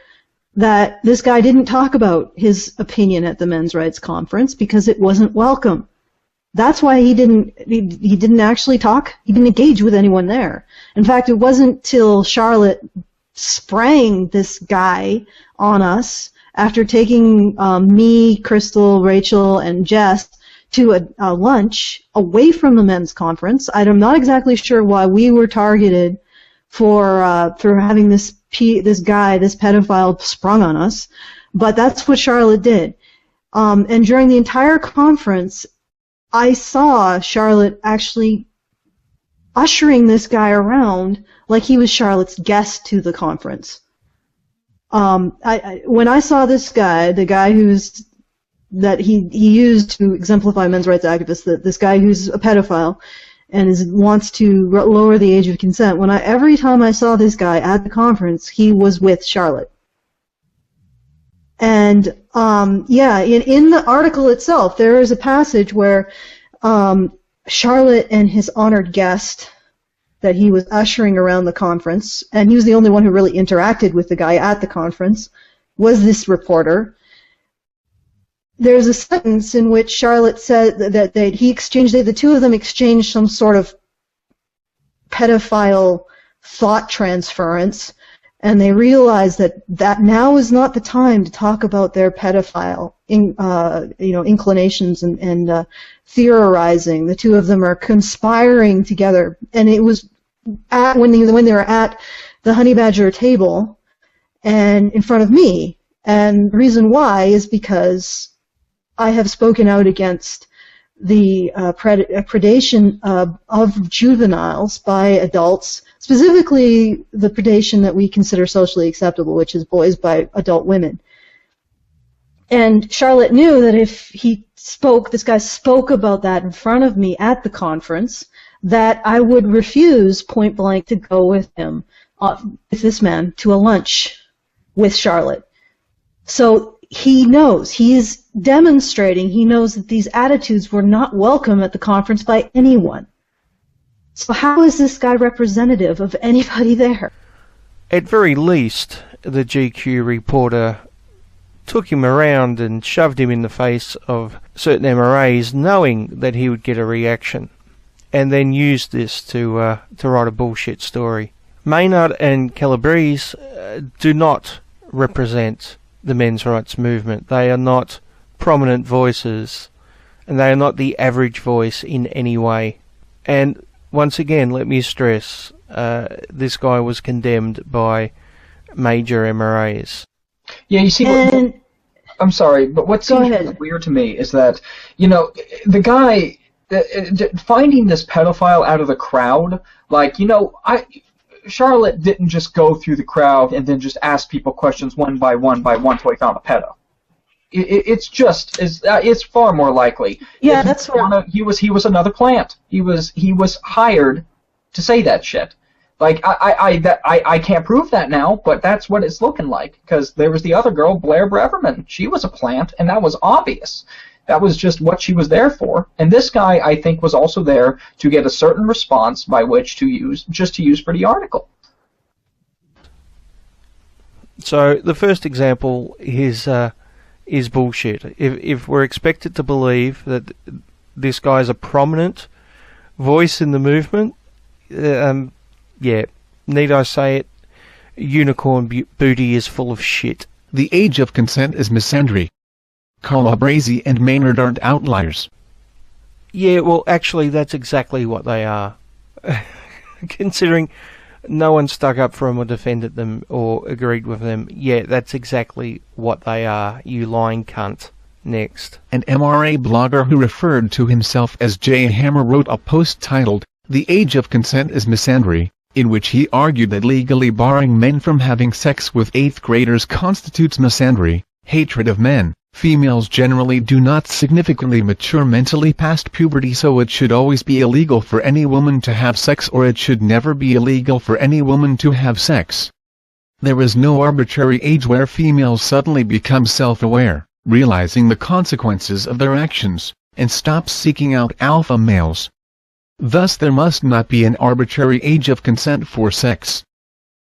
that this guy didn't talk about his opinion at the men's rights conference because it wasn't welcome. That's why he didn't actually talk. He didn't engage with anyone there. In fact, it wasn't till Charlotte sprang this guy on us after taking me, Crystal, Rachel, and Jess to a lunch away from the men's conference. I'm not exactly sure why we were targeted for having this guy, this pedophile, sprung on us, but that's what Charlotte did. And during the entire conference, I saw Charlotte actually ushering this guy around like he was Charlotte's guest to the conference. When I saw this guy, the guy that he used to exemplify men's rights activists, this guy who's a pedophile and wants to lower the age of consent, every time I saw this guy at the conference, he was with Charlotte. And in the article itself, there is a passage where Charlotte and his honored guest that he was ushering around the conference, and he was the only one who really interacted with the guy at the conference, was this reporter. There's a sentence in which Charlotte said that the two of them exchanged some sort of pedophile thought transference, and they realize that now is not the time to talk about their pedophile inclinations and theorizing. The two of them are conspiring together, and it was when they were at the Honey Badger table and in front of me. And the reason why is because I have spoken out against the predation of juveniles by adults, specifically the predation that we consider socially acceptable, which is boys by adult women. And Charlotte knew that if this guy spoke about that in front of me at the conference, that I would refuse point blank to go with him, with this man, to a lunch with Charlotte. So he knows, he is demonstrating, he knows that these attitudes were not welcome at the conference by anyone. So how is this guy representative of anybody there? At very least, the GQ reporter took him around and shoved him in the face of certain MRAs, knowing that he would get a reaction, and then used this to write a bullshit story. Maynard and Calabrese do not represent the men's rights movement. They are not prominent voices, and they are not the average voice in any way. And once again, let me stress, this guy was condemned by major MRAs. Yeah, you see, I'm sorry, but what seems weird to me is that, the guy finding this pedophile out of the crowd, Charlotte didn't just go through the crowd and then just ask people questions one by one until he found a pedo. It's far more likely. Yeah, that's what he was another plant. He was hired to say that shit. I can't prove that now, but that's what it's looking like, because there was the other girl, Blair Breverman. She was a plant, and that was obvious. That was just what she was there for. And this guy, I think, was also there to get a certain response by which to use for the article. So the first example is bullshit. If we're expected to believe that this guy is a prominent voice in the movement, yeah, need I say it? Unicorn booty is full of shit. The age of consent is misandry. Calabrese and Maynard aren't outliers. Yeah, well, actually, that's exactly what they are. Considering no one stuck up for them or defended them or agreed with them, yeah, that's exactly what they are, you lying cunt. Next. An MRA blogger who referred to himself as Jay Hammer wrote a post titled, "The Age of Consent is Misandry," in which he argued that legally barring men from having sex with 8th graders constitutes misandry, hatred of men. Females generally do not significantly mature mentally past puberty, so it should always be illegal for any woman to have sex, or it should never be illegal for any woman to have sex. There is no arbitrary age where females suddenly become self-aware, realizing the consequences of their actions, and stop seeking out alpha males. Thus there must not be an arbitrary age of consent for sex.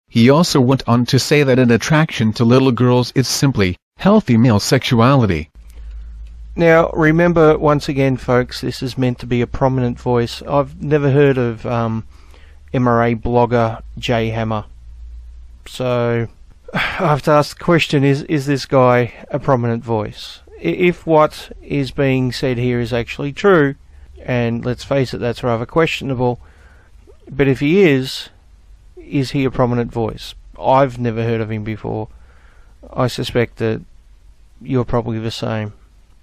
He also went on to say that an attraction to little girls is simply healthy male sexuality. Now, remember, once again, folks, this is meant to be a prominent voice. I've never heard of MRA blogger Jay Hammer. So, I have to ask the question, is this guy a prominent voice? If what is being said here is actually true, and let's face it, that's rather questionable, but if he is he a prominent voice? I've never heard of him before. I suspect that you're probably the same.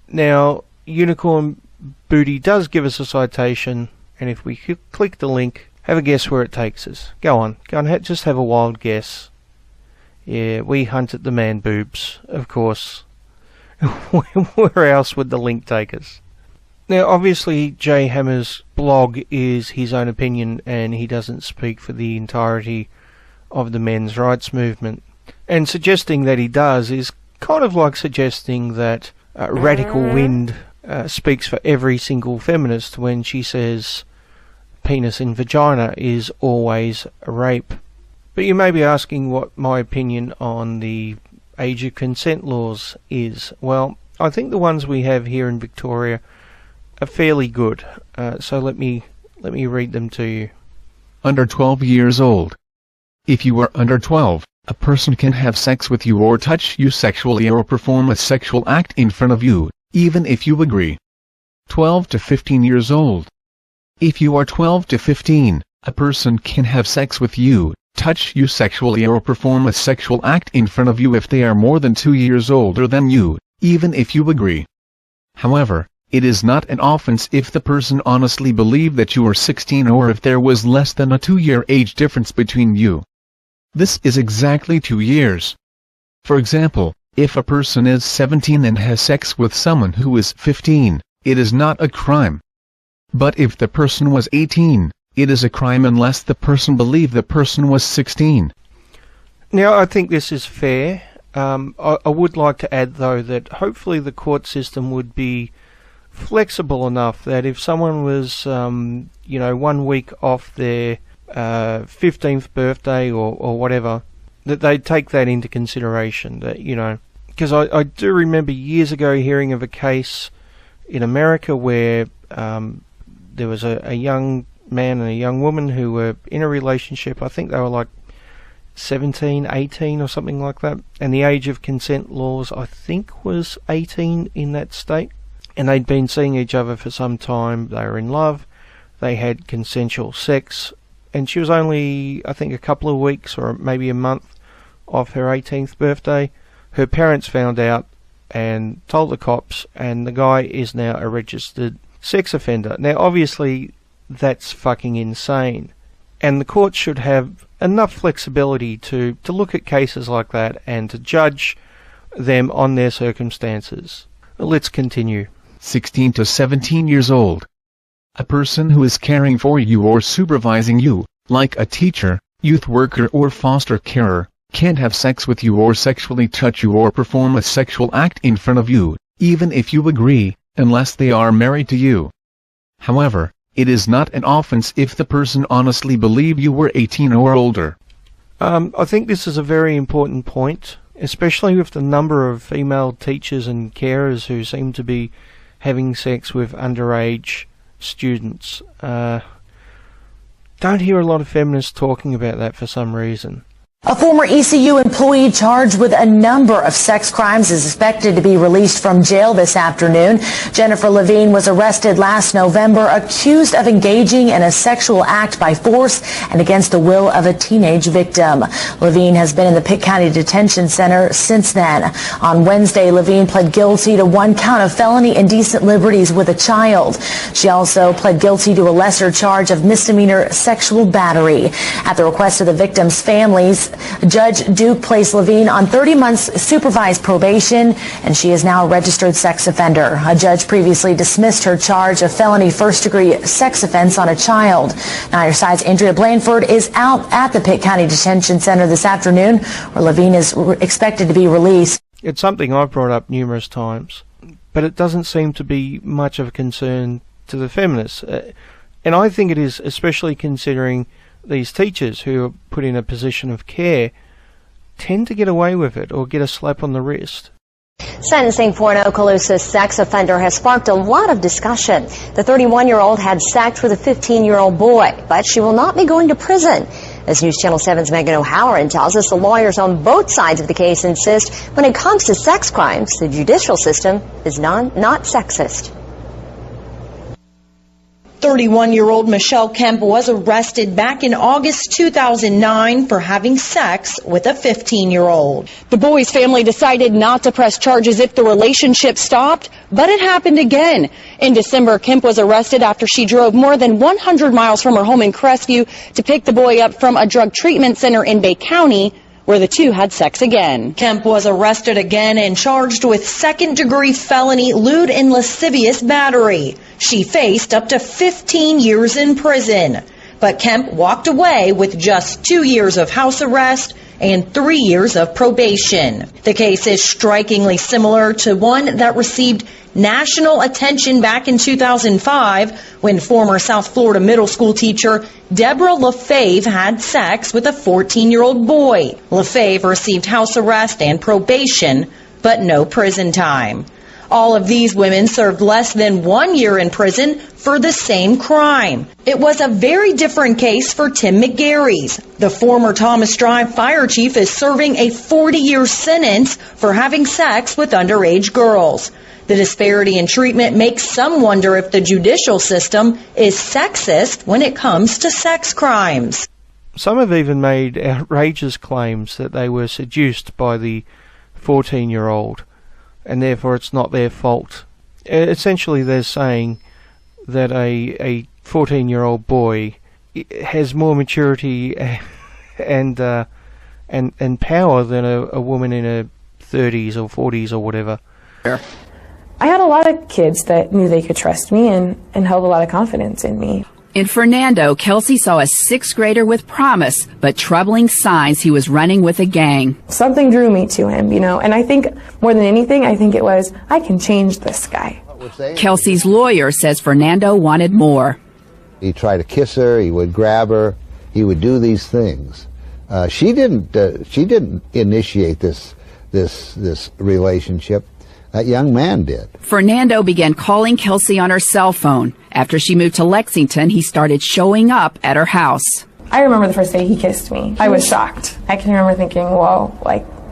Now, Unicorn Booty does give us a citation, and if we click the link, have a guess where it takes us. Go on, just have a wild guess. Yeah, we hunted the man boobs, of course. Where else would the link take us? Now, obviously, Jay Hammer's blog is his own opinion, and he doesn't speak for the entirety of the men's rights movement. And suggesting that he does is kind of like suggesting that Radical Wind speaks for every single feminist when she says penis in vagina is always a rape. But you may be asking what my opinion on the age of consent laws is. Well, I think the ones we have here in Victoria are fairly good. So let me read them to you. Under 12 years old. If you are under 12, A person can have sex with you or touch you sexually or perform a sexual act in front of you, even if you agree. 12 to 15 years old. If you are 12 to 15, a person can have sex with you, touch you sexually or perform a sexual act in front of you if they are more than 2 years older than you, even if you agree. However, it is not an offense if the person honestly believed that you were 16 or if there was less than a 2-year age difference between you. This is exactly 2 years. For example, if a person is 17 and has sex with someone who is 15, it is not a crime. But if the person was 18, it is a crime unless the person believed the person was 16. Now, I think this is fair. I would like to add, though, that hopefully the court system would be flexible enough that if someone was, 1 week off their 15th birthday or whatever, that they'd take that into consideration. That, because I do remember years ago hearing of a case in America where there was a young man and a young woman who were in a relationship. I think they were like 17, 18 or something like that. And the age of consent laws, I think, was 18 in that state. And they'd been seeing each other for some time. They were in love. They had consensual sex. And she was only, I think, a couple of weeks or maybe a month off her 18th birthday. Her parents found out and told the cops, and the guy is now a registered sex offender. Now, obviously, that's fucking insane. And the courts should have enough flexibility to look at cases like that and to judge them on their circumstances. Let's continue. 16 to 17 years old. A person who is caring for you or supervising you, like a teacher, youth worker or foster carer, can't have sex with you or sexually touch you or perform a sexual act in front of you, even if you agree, unless they are married to you. However, it is not an offense if the person honestly believed you were 18 or older. I think this is a very important point, especially with the number of female teachers and carers who seem to be having sex with underage students. Don't hear a lot of feminists talking about that for some reason. A former ECU employee charged with a number of sex crimes is expected to be released from jail this afternoon. Jennifer Levine was arrested last November, accused of engaging in a sexual act by force and against the will of a teenage victim. Levine has been in the Pitt County Detention Center since then. On Wednesday, Levine pled guilty to 1 count of felony indecent liberties with a child. She also pled guilty to a lesser charge of misdemeanor sexual battery. At the request of the victim's families, Judge Duke placed Levine on 30 months supervised probation, and she is now a registered sex offender. A judge previously dismissed her charge of felony first-degree sex offense on a child. Now, your side's Andrea Blanford is out at the Pitt County Detention Center this afternoon, where Levine is expected to be released. It's something I've brought up numerous times, but it doesn't seem to be much of a concern to the feminists. And I think it is, especially considering these teachers who are put in a position of care tend to get away with it or get a slap on the wrist. Sentencing for an Okaloosa sex offender has sparked a lot of discussion. The 31-year-old had sex with a 15-year-old boy, but she will not be going to prison. As News Channel 7's Megan O'Halloran tells us, the lawyers on both sides of the case insist when it comes to sex crimes, the judicial system is not sexist. 31-year-old Michelle Kemp was arrested back in August 2009 for having sex with a 15-year-old. The boy's family decided not to press charges if the relationship stopped, but it happened again. In December, Kemp was arrested after she drove more than 100 miles from her home in Crestview to pick the boy up from a drug treatment center in Bay County, where the two had sex again. Kemp was arrested again and charged with second-degree felony lewd and lascivious battery. She faced up to 15 years in prison. But Kemp walked away with just 2 years of house arrest and 3 years of probation. The case is strikingly similar to one that received national attention back in 2005 when former South Florida middle school teacher Deborah LaFave had sex with a 14-year-old boy. LaFave received house arrest and probation, but no prison time. All of these women served less than 1 year in prison for the same crime. It was a very different case for Tim McGarry's. The former Thomas Drive fire chief is serving a 40-year sentence for having sex with underage girls. The disparity in treatment makes some wonder if the judicial system is sexist when it comes to sex crimes. Some have even made outrageous claims that they were seduced by the 14-year-old, and therefore it's not their fault. Essentially, they're saying that a 14-year-old boy has more maturity and power than a woman in her 30s or 40s or whatever. I had a lot of kids that knew they could trust me and held a lot of confidence in me. In Fernando, Kelsey saw a 6th grader with promise, but troubling signs he was running with a gang. Something drew me to him, and I think more than anything, I think it was, I can change this guy. Kelsey's lawyer says Fernando wanted more. He tried to kiss her, he would grab her, he would do these things. She didn't initiate this relationship. That young man did. Fernando began calling Kelsey on her cell phone. After she moved to Lexington, he started showing up at her house. I remember the first day he kissed me. I was shocked. I can remember thinking, whoa,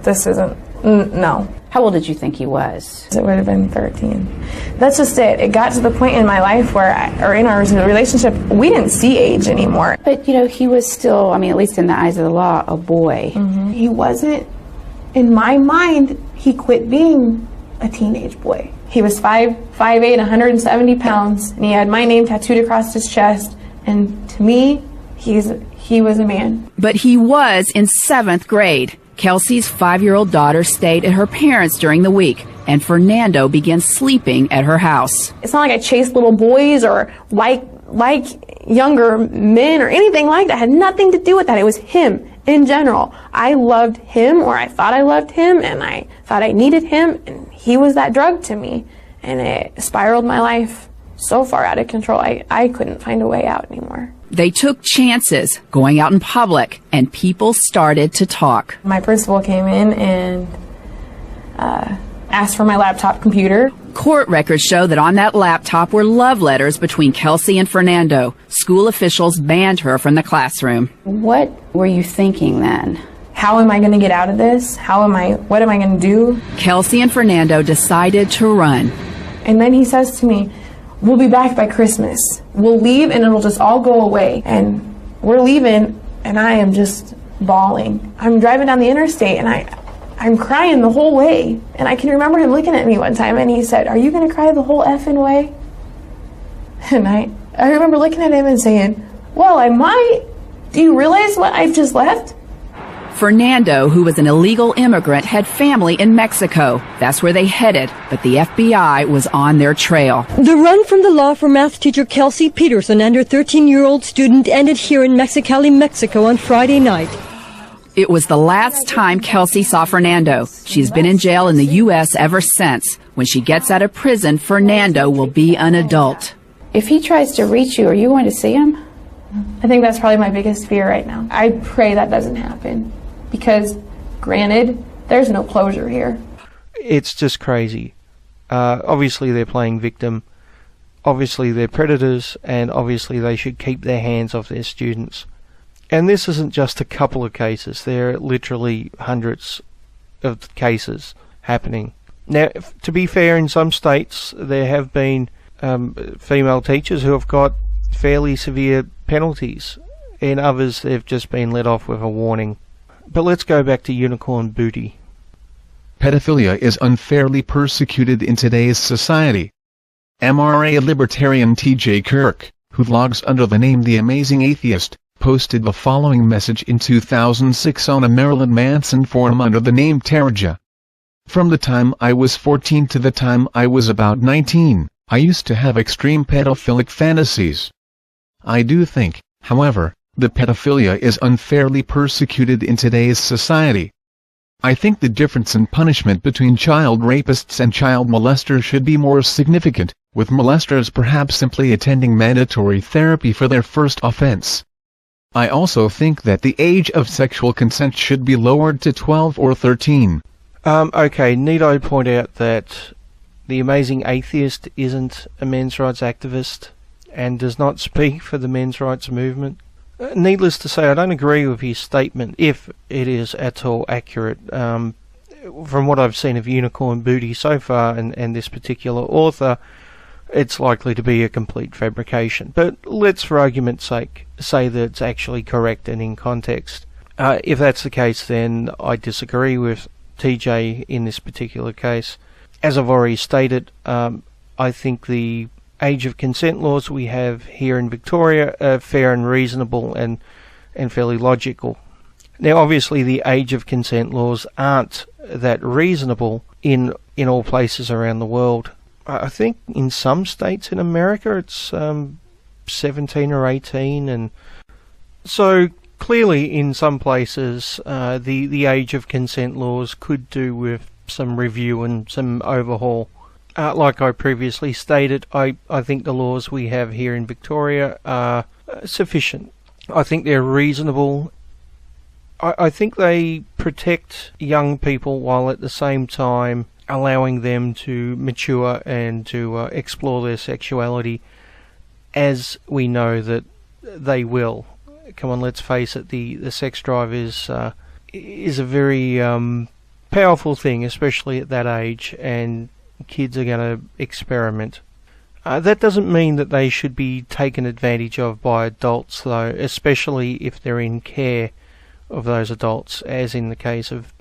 this isn't, no. How old did you think he was? It would have been 13. That's just it. It got to the point in my life where, in our relationship, we didn't see age anymore. But, he was still, at least in the eyes of the law, a boy. Mm-hmm. He wasn't, in my mind, he quit being a teenage boy. He was 5'8", 170 pounds, and he had my name tattooed across his chest, and to me, he was a man. But he was in 7th grade. Kelsey's 5-year-old daughter stayed at her parents' during the week, and Fernando began sleeping at her house. It's not like I chased little boys or like younger men or anything like that. It had nothing to do with that. It was him in general. I loved him, or I thought I loved him, and I thought I needed him, and he was that drug to me. And it spiraled my life so far out of control, I couldn't find a way out anymore. They took chances going out in public, and people started to talk. My principal came in and asked for my laptop computer. Court records show that on that laptop were love letters between Kelsey and Fernando. School officials banned her from the classroom. What were you thinking then? How am I going to get out of this? What am I going to do? Kelsey and Fernando decided to run. And then he says to me, we'll be back by Christmas. We'll leave and it'll just all go away. And we're leaving and I am just bawling. I'm driving down the interstate and I'm crying the whole way. And I can remember him looking at me one time and he said, are you going to cry the whole effing way? And I remember looking at him and saying, well, I might. Do you realize what I've just left? Fernando, who was an illegal immigrant, had family in Mexico. That's where they headed, but the FBI was on their trail. The run from the law for math teacher Kelsey Peterson and her 13-year-old student ended here in Mexicali, Mexico on Friday night. It was the last time Kelsey saw Fernando. She's been in jail in the U.S. ever since. When she gets out of prison, Fernando will be an adult. If he tries to reach you, are you going to see him? I think that's probably my biggest fear right now. I pray that doesn't happen. Because, granted, there's no closure here. It's just crazy. Obviously they're playing victim. Obviously they're predators, and obviously they should keep their hands off their students. And this isn't just a couple of cases. There are literally hundreds of cases happening. Now, to be fair, in some states there have been female teachers who have got fairly severe penalties. In others, they've just been let off with a warning. But let's go back to Unicorn Booty. Pedophilia is unfairly persecuted in today's society. MRA libertarian T.J. Kirk, who logs under the name The Amazing Atheist, posted the following message in 2006 on a Marilyn Manson forum under the name Taraja. From the time I was 14 to the time I was about 19, I used to have extreme pedophilic fantasies. I do think, however, that pedophilia is unfairly persecuted in today's society. I think the difference in punishment between child rapists and child molesters should be more significant, with molesters perhaps simply attending mandatory therapy for their first offense. I also think that the age of sexual consent should be lowered to 12 or 13. Okay, need I point out that the amazing atheist isn't a men's rights activist and does not speak for the men's rights movement. Needless to say, I don't agree with his statement, if it is at all accurate. From what I've seen of Unicorn Booty so far and this particular author, it's likely to be a complete fabrication. But let's, for argument's sake, say that it's actually correct and in context. If that's the case, then I disagree with TJ in this particular case. As I've already stated, I think the age of consent laws we have here in Victoria are fair and reasonable and fairly logical. Now, obviously, the age of consent laws aren't that reasonable in all places around the world. I think in some states in America it's 17 or 18, and so clearly in some places the age of consent laws could do with some review and some overhaul. Like I previously stated, I think the laws we have here in Victoria are sufficient. I think they're reasonable. I think they protect young people while at the same time allowing them to mature and to explore their sexuality, as we know that they will. Come on, let's face it, the sex drive is a very powerful thing, especially at that age, and kids are going to experiment. That doesn't mean that they should be taken advantage of by adults, though, especially if they're in care of those adults, as in the case of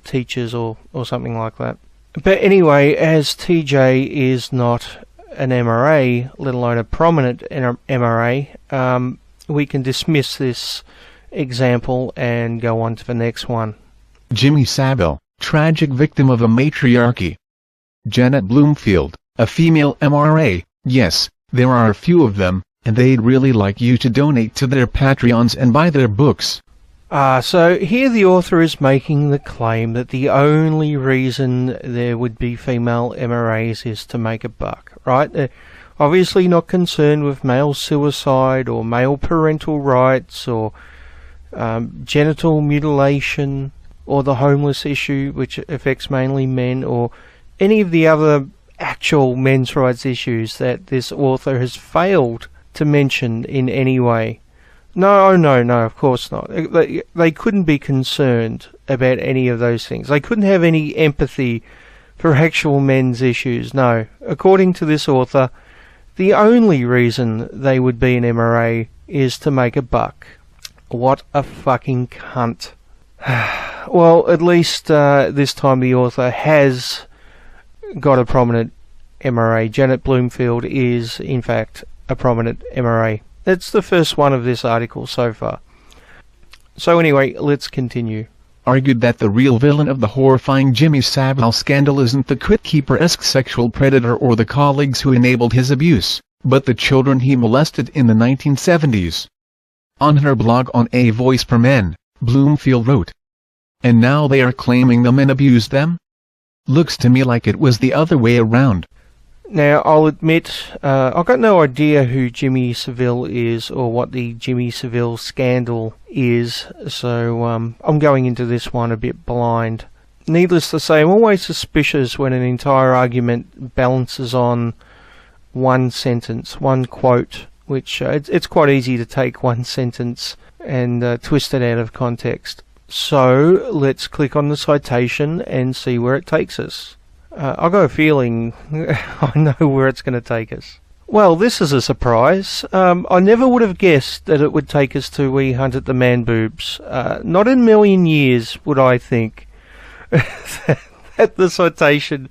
teachers or something like that. But anyway, as TJ is not an MRA, let alone a prominent MRA, we can dismiss this example and go on to the next one. Jimmy Savile, tragic victim of a matriarchy. Janet Bloomfield, a female MRA. Yes, there are a few of them, and they'd really like you to donate to their Patreons and buy their books. So here the author is making the claim that the only reason there would be female MRAs is to make a buck, right? They're obviously not concerned with male suicide or male parental rights or genital mutilation or the homeless issue, which affects mainly men, or any of the other actual men's rights issues that this author has failed to mention in any way. No, of course not. They couldn't be concerned about any of those things. They couldn't have any empathy for actual men's issues. No. According to this author, the only reason they would be an MRA is to make a buck. What a fucking cunt. Well, at least this time the author has got a prominent MRA. Janet Bloomfield is, in fact, a prominent MRA. That's the first one of this article so far. So anyway, let's continue. Argued that the real villain of the horrifying Jimmy Savile scandal isn't the Crypt Keeper-esque sexual predator or the colleagues who enabled his abuse, but the children he molested in the 1970s. On her blog on A Voice for Men, Bloomfield wrote, "And now they are claiming the men abused them? Looks to me like it was the other way around." Now, I'll admit, I've got no idea who Jimmy Savile is or what the Jimmy Savile scandal is, so I'm going into this one a bit blind. Needless to say, I'm always suspicious when an entire argument balances on one sentence, one quote, which it's quite easy to take one sentence and twist it out of context. So, let's click on the citation and see where it takes us. I've got a feeling I know where it's going to take us. Well, this is a surprise. I never would have guessed that it would take us to We Hunted the Man Boobs. Not in a million years would I think that the citation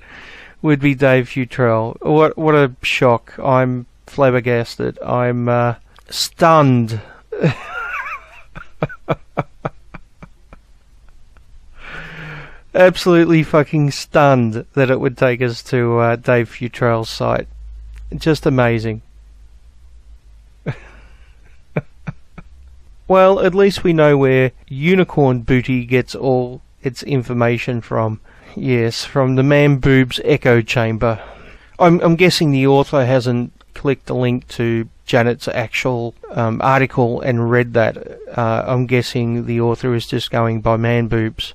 would be Dave Futrell. What a shock. I'm flabbergasted. I'm stunned. Absolutely fucking stunned that it would take us to Dave Futrell's site. Just amazing. Well, at least we know where Unicorn Booty gets all its information from. Yes, from the Man Boob's echo chamber. I'm guessing the author hasn't clicked the link to Janet's actual article and read that. I'm guessing the author is just going by Man Boobs.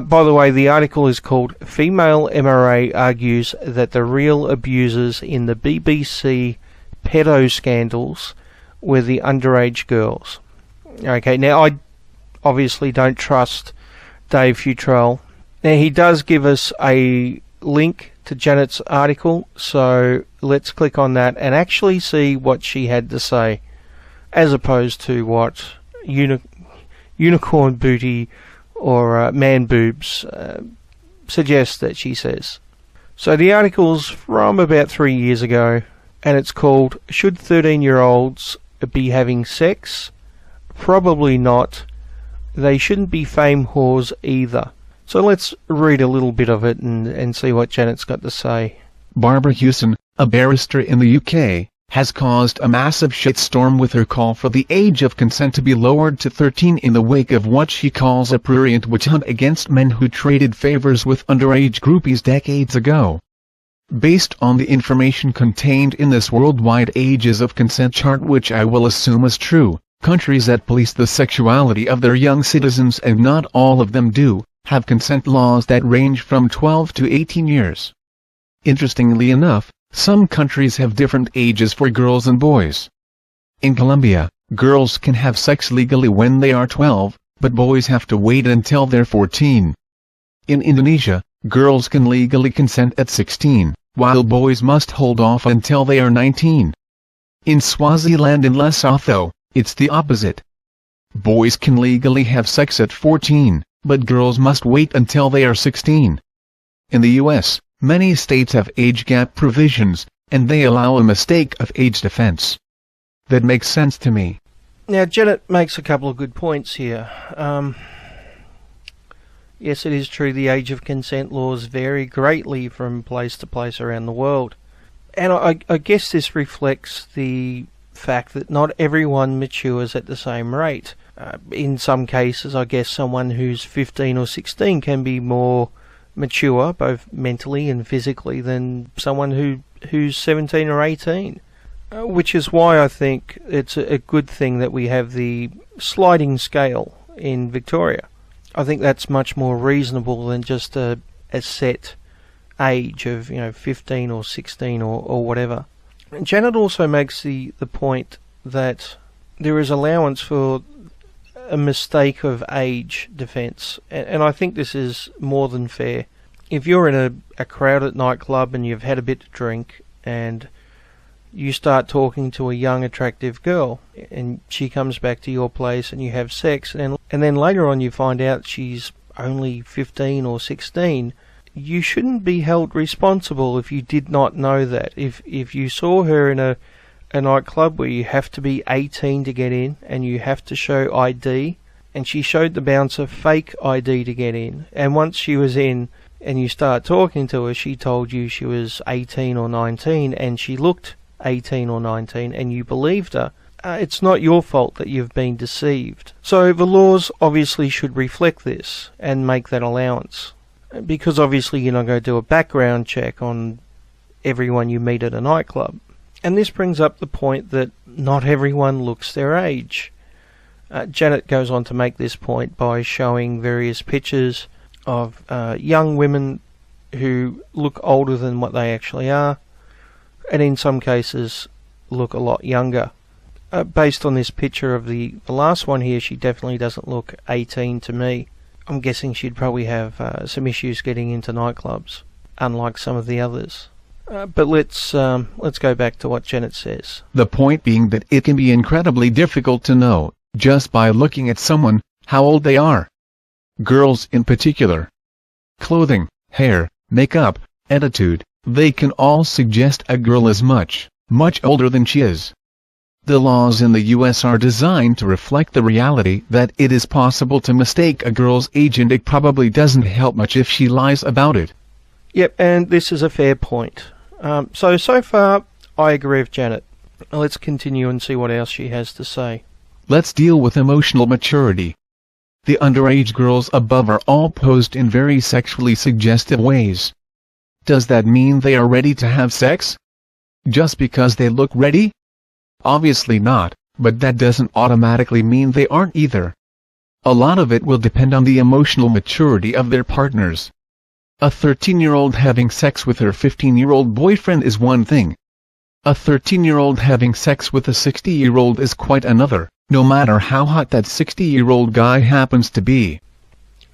By the way, the article is called Female MRA Argues That the Real Abusers in the BBC Pedo Scandals Were the Underage Girls. Okay, now I obviously don't trust Dave Futrell. Now he does give us a link to Janet's article, so let's click on that and actually see what she had to say, as opposed to what Unicorn Booty or Man Boobs suggest that she says. So the article's from about 3 years ago, and it's called Should 13-year-olds Be Having Sex? Probably not. They shouldn't be fame whores either. So let's read a little bit of it and see what Janet's got to say. Barbara Hewson, a barrister in the UK, has caused a massive shitstorm with her call for the age of consent to be lowered to 13 in the wake of what she calls a prurient witch hunt against men who traded favors with underage groupies decades ago. Based on the information contained in this worldwide ages of consent chart, which I will assume is true, countries that police the sexuality of their young citizens, and not all of them do, have consent laws that range from 12 to 18 years. Interestingly enough, some countries have different ages for girls and boys. In Colombia, girls can have sex legally when they are 12, but boys have to wait until they're 14. In Indonesia, girls can legally consent at 16, while boys must hold off until they are 19. In Swaziland and Lesotho, it's the opposite. Boys can legally have sex at 14, but girls must wait until they are 16. In the U.S., many states have age gap provisions, and they allow a mistake of age defense. That makes sense to me. Now, Janet makes a couple of good points here. Yes, it is true the age of consent laws vary greatly from place to place around the world. And I guess this reflects the fact that not everyone matures at the same rate. In some cases, I guess someone who's 15 or 16 can be more mature, both mentally and physically, than someone who's 17 or 18. Which is why I think it's a good thing that we have the sliding scale in Victoria. I think that's much more reasonable than just a set age of 15 or 16 or whatever. And Janet also makes the point that there is allowance for a mistake of age defence, and I think this is more than fair. If you're in a crowded nightclub and you've had a bit to drink and you start talking to a young attractive girl and she comes back to your place and you have sex, and then later on you find out she's only 15 or 16, you shouldn't be held responsible if you did not know that. If you saw her in a nightclub where you have to be 18 to get in and you have to show ID, and she showed the bouncer fake ID to get in, and once she was in and you start talking to her, she told you she was 18 or 19 and she looked 18 or 19 and you believed her, it's not your fault that you've been deceived. So the laws obviously should reflect this and make that allowance, because obviously you're not going to do a background check on everyone you meet at a nightclub. And this brings up the point that not everyone looks their age. Janet goes on to make this point by showing various pictures of young women who look older than what they actually are, and in some cases look a lot younger. Based on this picture of the last one here, she definitely doesn't look 18 to me. I'm guessing she'd probably have some issues getting into nightclubs, unlike some of the others. But let's go back to what Janet says. The point being that it can be incredibly difficult to know, just by looking at someone, how old they are. Girls in particular. Clothing, hair, makeup, attitude, they can all suggest a girl is much older than she is. The laws in the US are designed to reflect the reality that it is possible to mistake a girl's age, and it probably doesn't help much if she lies about it. Yep, and this is a fair point. So far, I agree with Janet. Let's continue and see what else she has to say. Let's deal with emotional maturity. The underage girls above are all posed in very sexually suggestive ways. Does that mean they are ready to have sex? Just because they look ready? Obviously not, but that doesn't automatically mean they aren't either. A lot of it will depend on the emotional maturity of their partners. A 13-year-old having sex with her 15-year-old boyfriend is one thing. A 13-year-old having sex with a 60-year-old is quite another, no matter how hot that 60-year-old guy happens to be.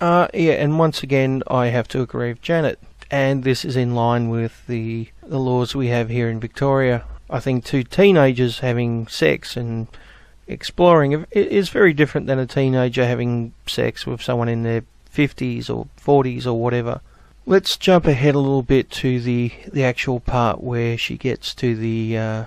Yeah, and once again, I have to agree with Janet. And this is in line with the laws we have here in Victoria. I think two teenagers having sex and exploring is very different than a teenager having sex with someone in their 50s or 40s or whatever. Let's jump ahead a little bit to the actual part where she gets to the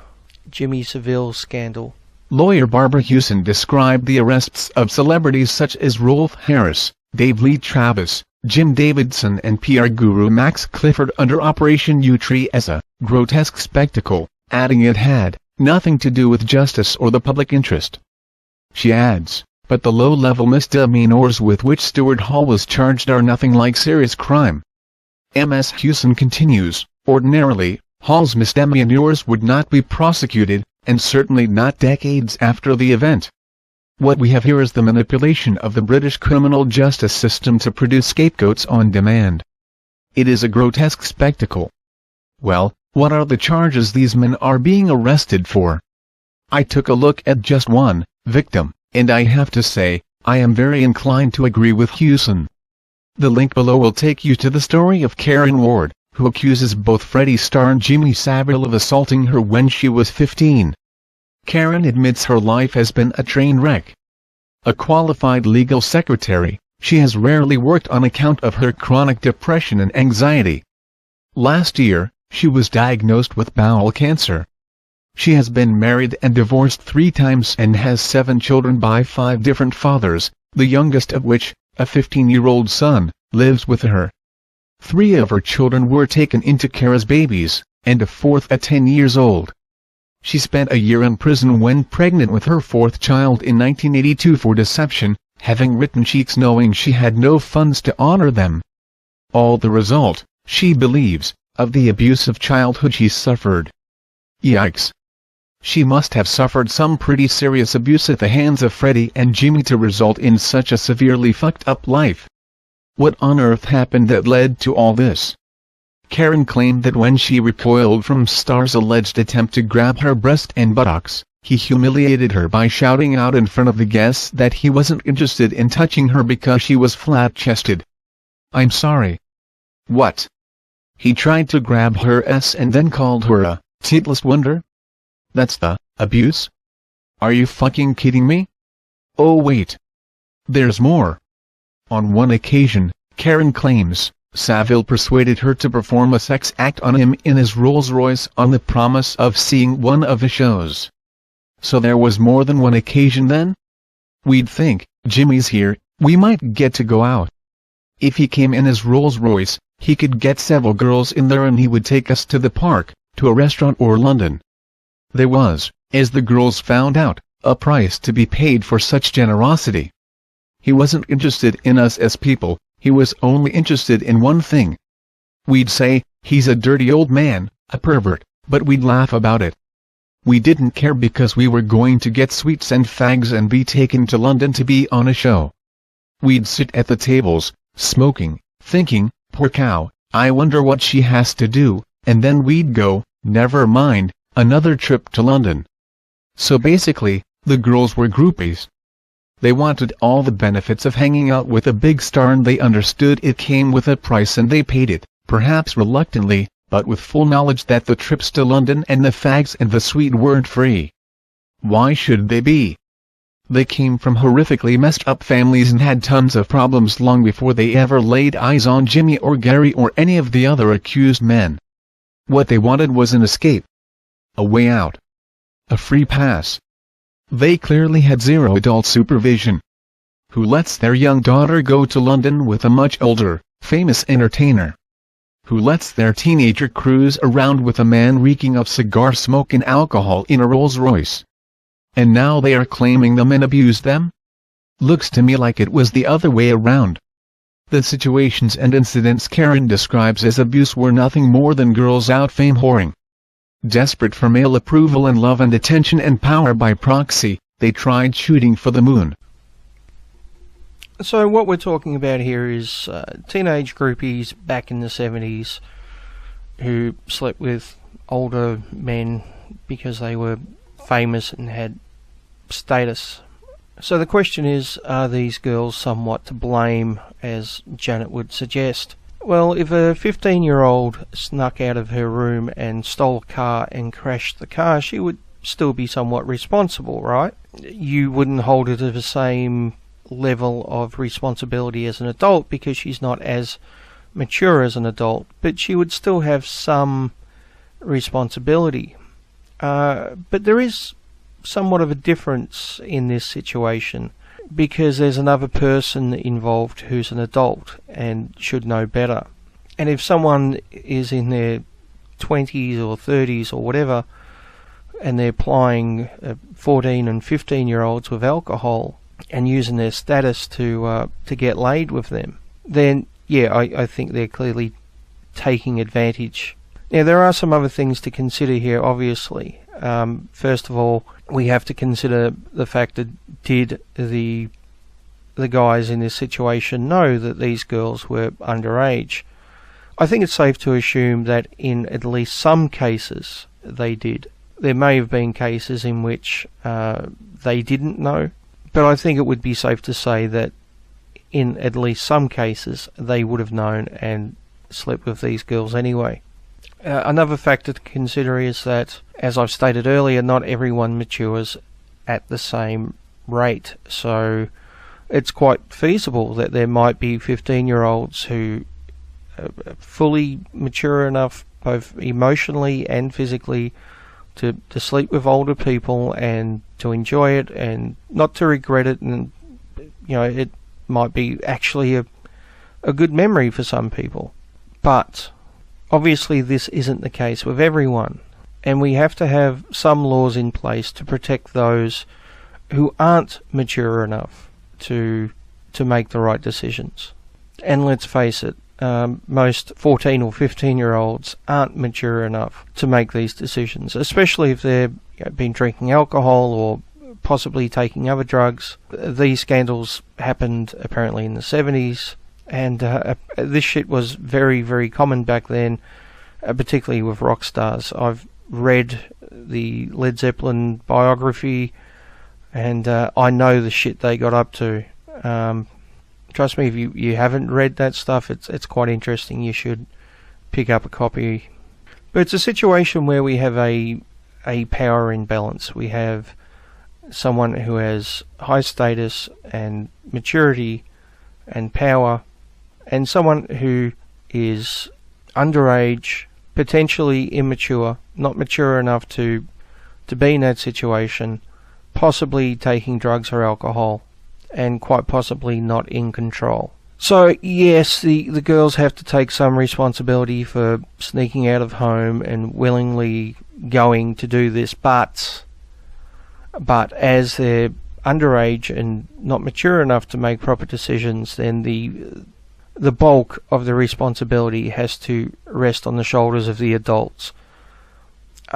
Jimmy Savile scandal. Lawyer Barbara Hewson described the arrests of celebrities such as Rolf Harris, Dave Lee Travis, Jim Davidson and PR guru Max Clifford under Operation U-Tree as a grotesque spectacle, adding it had nothing to do with justice or the public interest. She adds, but the low-level misdemeanors with which Stuart Hall was charged are nothing like serious crime. Ms. Hewson continues, ordinarily, Hall's misdemeanors would not be prosecuted, and certainly not decades after the event. What we have here is the manipulation of the British criminal justice system to produce scapegoats on demand. It is a grotesque spectacle. Well, what are the charges these men are being arrested for? I took a look at just one victim, and I have to say, I am very inclined to agree with Hewson. The link below will take you to the story of Karen Ward, who accuses both Freddie Starr and Jimmy Savile of assaulting her when she was 15. Karen admits her life has been a train wreck. A qualified legal secretary, she has rarely worked on account of her chronic depression and anxiety. Last year, she was diagnosed with bowel cancer. She has been married and divorced 3 times and has 7 children by 5 different fathers, the youngest of which, a 15-year-old son, lives with her. 3 of her children were taken into care as babies, and a 4th at 10 years old. She spent a year in prison when pregnant with her 4th child in 1982 for deception, having written cheques knowing she had no funds to honor them. All the result, she believes, of the abusive childhood she suffered. Yikes. She must have suffered some pretty serious abuse at the hands of Freddie and Jimmy to result in such a severely fucked up life. What on earth happened that led to all this? Karen claimed that when she recoiled from Starr's alleged attempt to grab her breast and buttocks, he humiliated her by shouting out in front of the guests that he wasn't interested in touching her because she was flat-chested. I'm sorry. What? He tried to grab her ass and then called her a titless wonder? That's the abuse? Are you fucking kidding me? Oh wait. There's more. On one occasion, Karen claims, Savile persuaded her to perform a sex act on him in his Rolls-Royce on the promise of seeing one of the shows. So there was more than one occasion then? We'd think, Jimmy's here, we might get to go out. If he came in his Rolls-Royce, he could get several girls in there and he would take us to the park, to a restaurant or London. There was, as the girls found out, a price to be paid for such generosity. He wasn't interested in us as people, he was only interested in one thing. We'd say, he's a dirty old man, a pervert, but we'd laugh about it. We didn't care because we were going to get sweets and fags and be taken to London to be on a show. We'd sit at the tables, smoking, thinking, poor cow, I wonder what she has to do, and then we'd go, never mind, another trip to London. So basically, the girls were groupies. They wanted all the benefits of hanging out with a big star and they understood it came with a price and they paid it, perhaps reluctantly, but with full knowledge that the trips to London and the fags and the sweet weren't free. Why should they be? They came from horrifically messed up families and had tons of problems long before they ever laid eyes on Jimmy or Gary or any of the other accused men. What they wanted was an escape. A way out. A free pass. They clearly had zero adult supervision. Who lets their young daughter go to London with a much older, famous entertainer? Who lets their teenager cruise around with a man reeking of cigar smoke and alcohol in a Rolls-Royce? And now they are claiming the men abused them? Looks to me like it was the other way around. The situations and incidents Karen describes as abuse were nothing more than girls out fame whoring. Desperate for male approval and love and attention and power by proxy, they tried shooting for the moon. So what we're talking about here is teenage groupies back in the 70s who slept with older men because they were famous and had status. So the question is, are these girls somewhat to blame, as Janet would suggest? Well, if a 15-year-old snuck out of her room and stole a car and crashed the car, she would still be somewhat responsible, right? You wouldn't hold her to the same level of responsibility as an adult because she's not as mature as an adult, but she would still have some responsibility. But there is somewhat of a difference in this situation because there's another person involved who's an adult and should know better. And if someone is in their 20s or 30s or whatever and they're plying 14 and 15-year-olds with alcohol and using their status to get laid with them, then yeah, I think they're clearly taking advantage. Now, there are some other things to consider here, obviously. First of all, we have to consider the fact that did the guys in this situation know that these girls were underage? I think it's safe to assume that in at least some cases they did. There may have been cases in which they didn't know, but I think it would be safe to say that in at least some cases they would have known and slept with these girls anyway. Another factor to consider is that, as I've stated earlier, not everyone matures at the same rate, so it's quite feasible that there might be 15-year-olds who are fully mature enough, both emotionally and physically, to sleep with older people and to enjoy it and not to regret it, and it might be actually a good memory for some people. But obviously this isn't the case with everyone, and we have to have some laws in place to protect those who aren't mature enough to make the right decisions. And let's face it, most 14 or 15-year-olds aren't mature enough to make these decisions, especially if they've been drinking alcohol or possibly taking other drugs. These scandals happened apparently in the 70s, and this shit was very, very common back then, particularly with rock stars. I've read the Led Zeppelin biography, and I know the shit they got up to. Trust me, if you haven't read that stuff, it's quite interesting. You should pick up a copy. But it's a situation where we have a power imbalance. We have someone who has high status and maturity and power, and someone who is underage, potentially immature, not mature enough to be in that situation, possibly taking drugs or alcohol, and quite possibly not in control. So yes, the girls have to take some responsibility for sneaking out of home and willingly going to do this, but as they're underage and not mature enough to make proper decisions, then the bulk of the responsibility has to rest on the shoulders of the adults,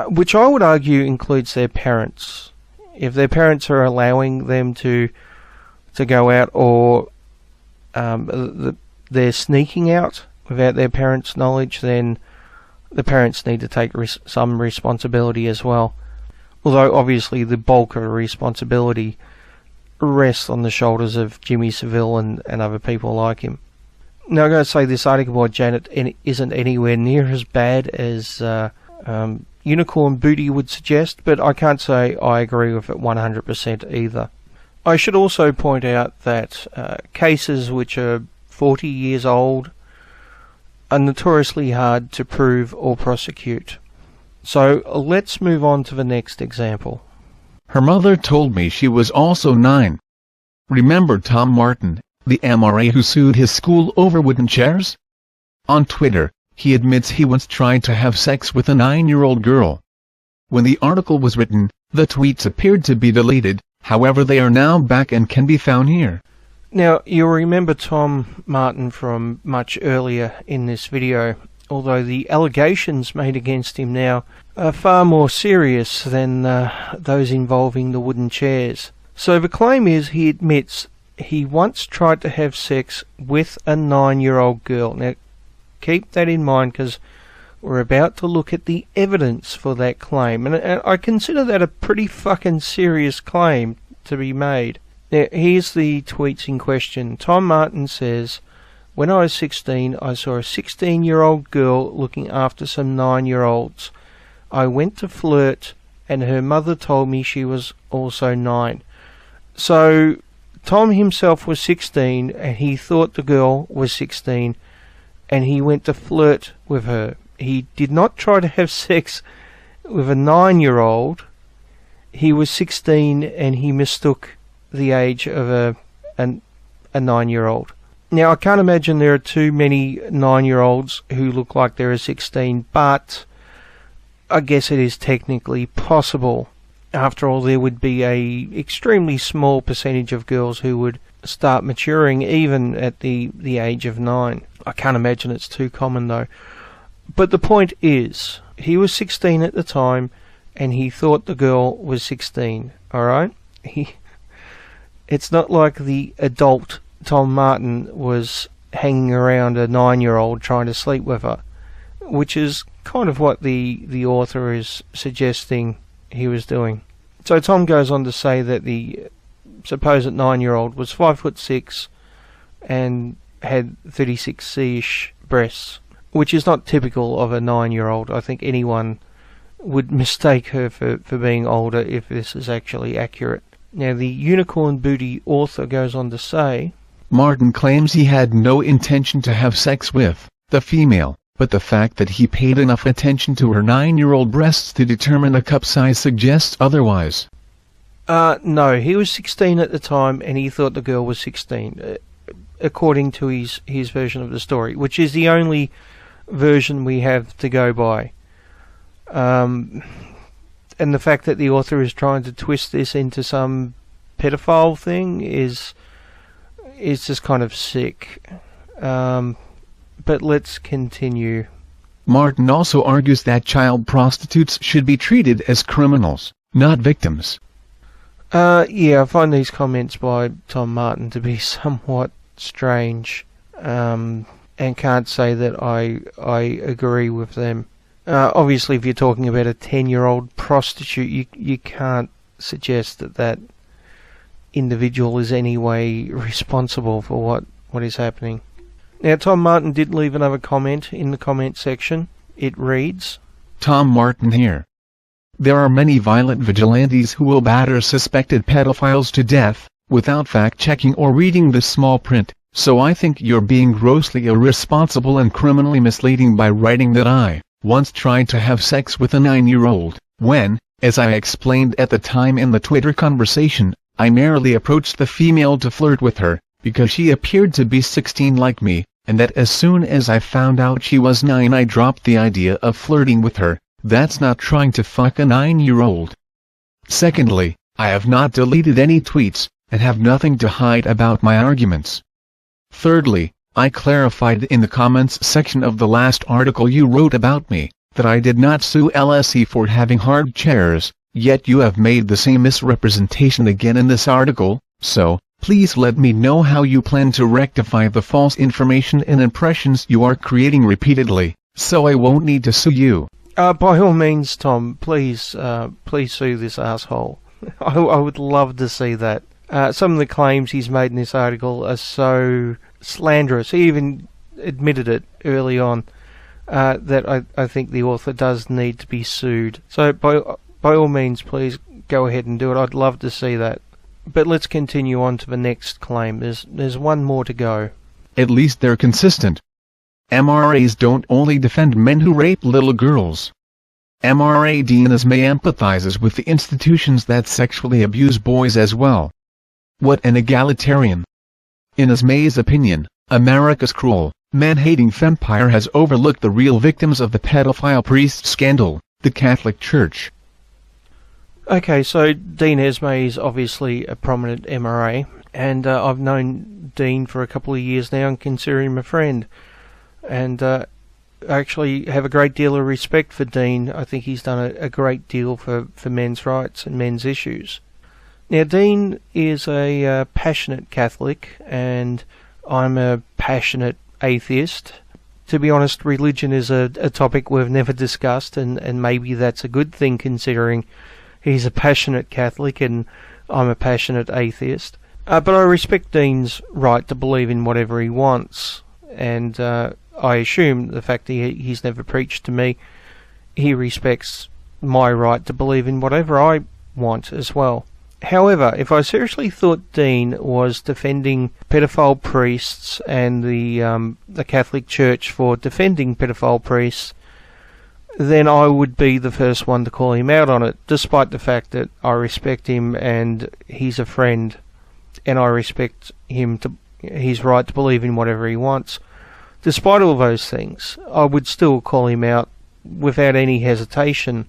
which I would argue includes their parents. If their parents are allowing them to go out, or they're sneaking out without their parents' knowledge, then the parents need to take some responsibility as well. Although obviously the bulk of the responsibility rests on the shoulders of Jimmy Savile and other people like him. Now, I've got to say, this article by Janet isn't anywhere near as bad as Unicorn Booty would suggest, but I can't say I agree with it 100% either. I should also point out that cases which are 40 years old are notoriously hard to prove or prosecute. So let's move on to the next example. Her mother told me she was also 9. Remember Tom Martin, the MRA who sued his school over wooden chairs? On Twitter, he admits he once tried to have sex with a 9-year-old girl. When the article was written, the tweets appeared to be deleted, however they are now back and can be found here. Now, you'll remember Tom Martin from much earlier in this video, although the allegations made against him now are far more serious than those involving the wooden chairs. So the claim is he admits he once tried to have sex with a 9-year-old girl. Now, keep that in mind, because we're about to look at the evidence for that claim. And I consider that a pretty fucking serious claim to be made. Now, here's the tweets in question. Tom Martin says, "When I was 16, I saw a 16-year-old girl looking after some 9-year-olds. I went to flirt, and her mother told me she was also 9. So, Tom himself was 16, and he thought the girl was 16, and he went to flirt with her. He did not try to have sex with a 9-year-old. He was 16, and he mistook the age of a 9-year-old. Now, I can't imagine there are too many 9-year-olds who look like they're 16, but I guess it is technically possible. After all, there would be a extremely small percentage of girls who would start maturing even at the age of 9. I can't imagine it's too common, though. But the point is, he was 16 at the time, and he thought the girl was 16, alright? It's not like the adult Tom Martin was hanging around a 9-year-old trying to sleep with her, which is kind of what the author is suggesting he was doing. So Tom goes on to say that the supposed 9-year-old was 5'6" and had 36C-ish breasts, which is not typical of a 9-year-old. I think anyone would mistake her for being older if this is actually accurate. Now, the Unicorn Booty author goes on to say, Martin claims he had no intention to have sex with the female, but the fact that he paid enough attention to her 9-year-old breasts to determine the cup size suggests otherwise. No, he was 16 at the time, and he thought the girl was 16, according to his version of the story, which is the only version we have to go by. And the fact that the author is trying to twist this into some pedophile thing is just kind of sick. But let's continue. Martin also argues that child prostitutes should be treated as criminals, not victims. Yeah, I find these comments by Tom Martin to be somewhat strange, and can't say that I agree with them. Obviously, if you're talking about a 10-year-old prostitute, you can't suggest that individual is any way responsible for what is happening. Now, Tom Martin did leave another comment in the comment section. It reads, Tom Martin here. There are many violent vigilantes who will batter suspected pedophiles to death, without fact-checking or reading the small print, so I think you're being grossly irresponsible and criminally misleading by writing that I once tried to have sex with a 9-year-old, when, as I explained at the time in the Twitter conversation, I merely approached the female to flirt with her, because she appeared to be 16 like me, and that as soon as I found out she was 9 I dropped the idea of flirting with her. That's not trying to fuck a 9-year-old. Secondly, I have not deleted any tweets, and have nothing to hide about my arguments. Thirdly, I clarified in the comments section of the last article you wrote about me, that I did not sue LSE for having hard chairs, yet you have made the same misrepresentation again in this article, so, please let me know how you plan to rectify the false information and impressions you are creating repeatedly, so I won't need to sue you. By all means, Tom, please sue this asshole. I would love to see that. Some of the claims he's made in this article are so slanderous. He even admitted it early on, that I think the author does need to be sued. So by all means, please go ahead and do it. I'd love to see that. But let's continue on to the next claim. There's one more to go. At least they're consistent. MRAs don't only defend men who rape little girls. MRA Dinas may empathizes with the institutions that sexually abuse boys as well. What an egalitarian. In Ismay's opinion, America's cruel, man-hating fempire has overlooked the real victims of the pedophile priest scandal, the Catholic Church. Okay, so Dean Esmay is obviously a prominent MRA, and I've known Dean for a couple of years now and consider him a friend. And I actually have a great deal of respect for Dean. I think he's done a great deal for men's rights and men's issues. Now, Dean is a passionate Catholic, and I'm a passionate atheist. To be honest, religion is a topic we've never discussed, and maybe that's a good thing considering he's a passionate Catholic and I'm a passionate atheist. But I respect Dean's right to believe in whatever he wants, and I assume the fact that he's never preached to me, he respects my right to believe in whatever I want as well. However, if I seriously thought Dean was defending pedophile priests and the Catholic Church for defending pedophile priests, then I would be the first one to call him out on it, despite the fact that I respect him and he's a friend, and I respect his right to believe in whatever he wants. Despite all those things, I would still call him out without any hesitation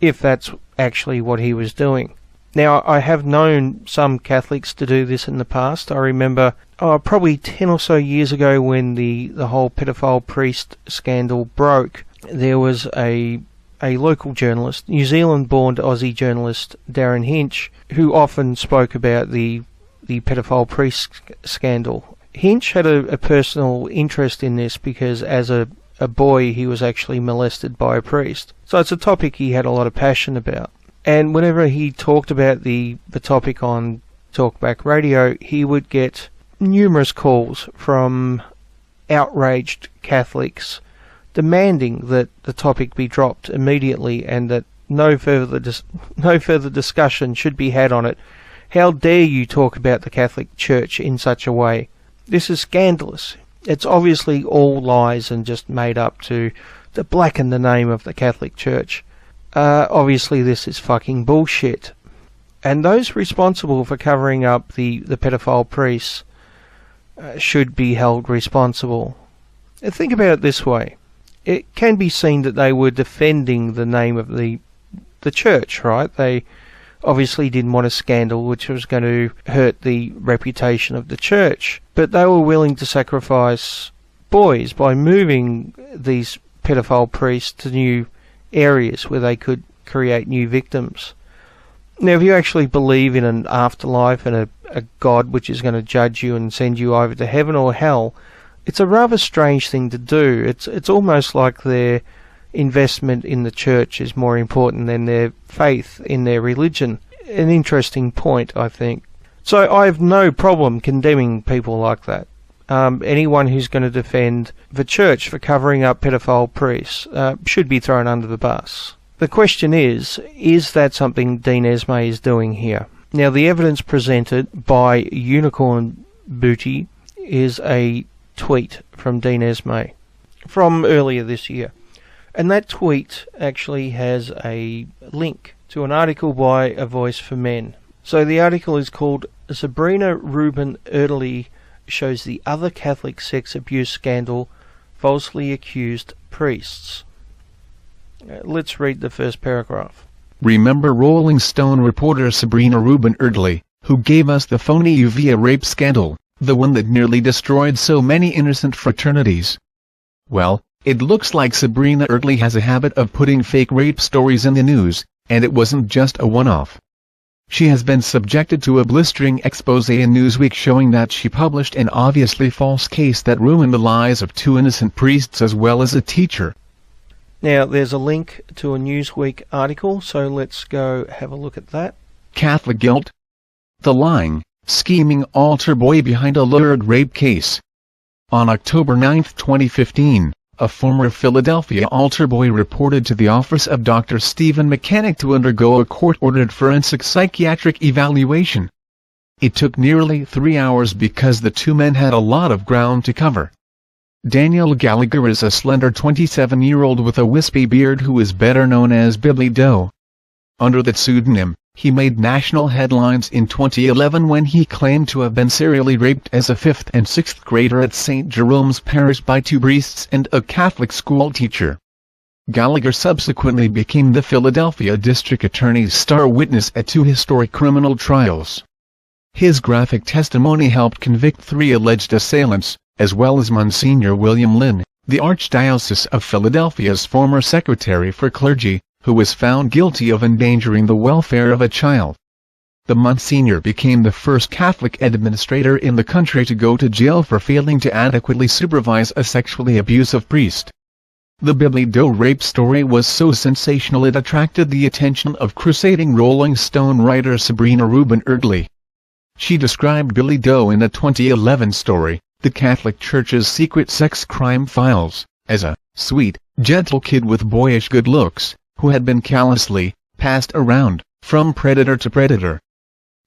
if that's actually what he was doing. Now, I have known some Catholics to do this in the past. I remember probably 10 or so years ago when the whole pedophile priest scandal broke, there was a local journalist, New Zealand-born Aussie journalist Darren Hinch, who often spoke about the pedophile priest scandal. Hinch had a personal interest in this because as a boy he was actually molested by a priest. So it's a topic he had a lot of passion about. And whenever he talked about the topic on Talkback Radio, he would get numerous calls from outraged Catholics demanding that the topic be dropped immediately and that no further discussion should be had on it. How dare you talk about the Catholic Church in such a way? This is scandalous. It's obviously all lies and just made up to blacken the name of the Catholic Church. Obviously this is fucking bullshit. And those responsible for covering up the pedophile priests should be held responsible. Think about it this way. It can be seen that they were defending the name of the church, right? They obviously didn't want a scandal which was going to hurt the reputation of the church. But they were willing to sacrifice boys by moving these pedophile priests to new areas where they could create new victims. Now, if you actually believe in an afterlife and a God which is going to judge you and send you over to heaven or hell, it's a rather strange thing to do. It's almost like their investment in the church is more important than their faith in their religion. An interesting point, I think. So I have no problem condemning people like that. Anyone who's going to defend the church for covering up pedophile priests should be thrown under the bus. The question is that something Dean Esme is doing here? Now, the evidence presented by Unicorn Booty is a tweet from Dean Esme from earlier this year. And that tweet actually has a link to an article by A Voice for Men. So the article is called Sabrina Rubin Erdely Shows the Other Catholic Sex Abuse Scandal, Falsely Accused Priests. Let's read the first paragraph. Remember Rolling Stone reporter Sabrina Rubin Erdely, who gave us the phony Uvea rape scandal, the one that nearly destroyed so many innocent fraternities? Well, it looks like Sabrina Erdely has a habit of putting fake rape stories in the news, and it wasn't just a one-off. She has been subjected to a blistering expose in Newsweek showing that she published an obviously false case that ruined the lives of 2 innocent priests as well as a teacher. Now, there's a link to a Newsweek article, so let's go have a look at that. Catholic guilt? The lying, scheming altar boy behind a lurid rape case. On October 9, 2015, a former Philadelphia altar boy reported to the office of Dr. Stephen Mechanic to undergo a court-ordered forensic psychiatric evaluation. It took nearly 3 hours because the 2 men had a lot of ground to cover. Daniel Gallagher is a slender 27-year-old with a wispy beard who is better known as Billy Doe. Under that pseudonym, he made national headlines in 2011 when he claimed to have been serially raped as a 5th and 6th grader at St. Jerome's Parish by 2 priests and a Catholic school teacher. Gallagher subsequently became the Philadelphia District Attorney's star witness at 2 historic criminal trials. His graphic testimony helped convict 3 alleged assailants, as well as Monsignor William Lynn, the Archdiocese of Philadelphia's former Secretary for Clergy, who was found guilty of endangering the welfare of a child. the Monsignor became the first Catholic administrator in the country to go to jail for failing to adequately supervise a sexually abusive priest. The Billy Doe rape story was so sensational it attracted the attention of crusading Rolling Stone writer Sabrina Rubin Erdely. She described Billy Doe in a 2011 story, The Catholic Church's Secret Sex Crime Files, as a sweet, gentle kid with boyish good looks, who had been callously passed around from predator to predator.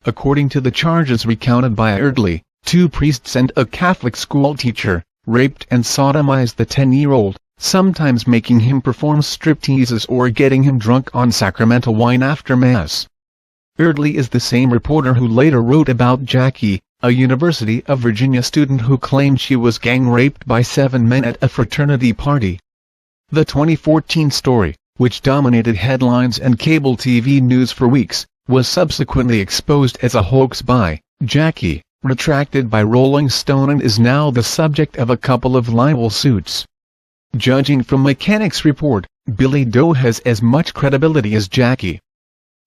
According to the charges recounted by Erdely, 2 priests and a Catholic school teacher raped and sodomized the 10-year-old, sometimes making him perform stripteases or getting him drunk on sacramental wine after Mass. Erdely is the same reporter who later wrote about Jackie, a University of Virginia student who claimed she was gang-raped by 7 men at a fraternity party. The 2014 story, which dominated headlines and cable TV news for weeks, was subsequently exposed as a hoax by Jackie, retracted by Rolling Stone, and is now the subject of a couple of libel suits. Judging from Mechanic's report, Billy Doe has as much credibility as Jackie.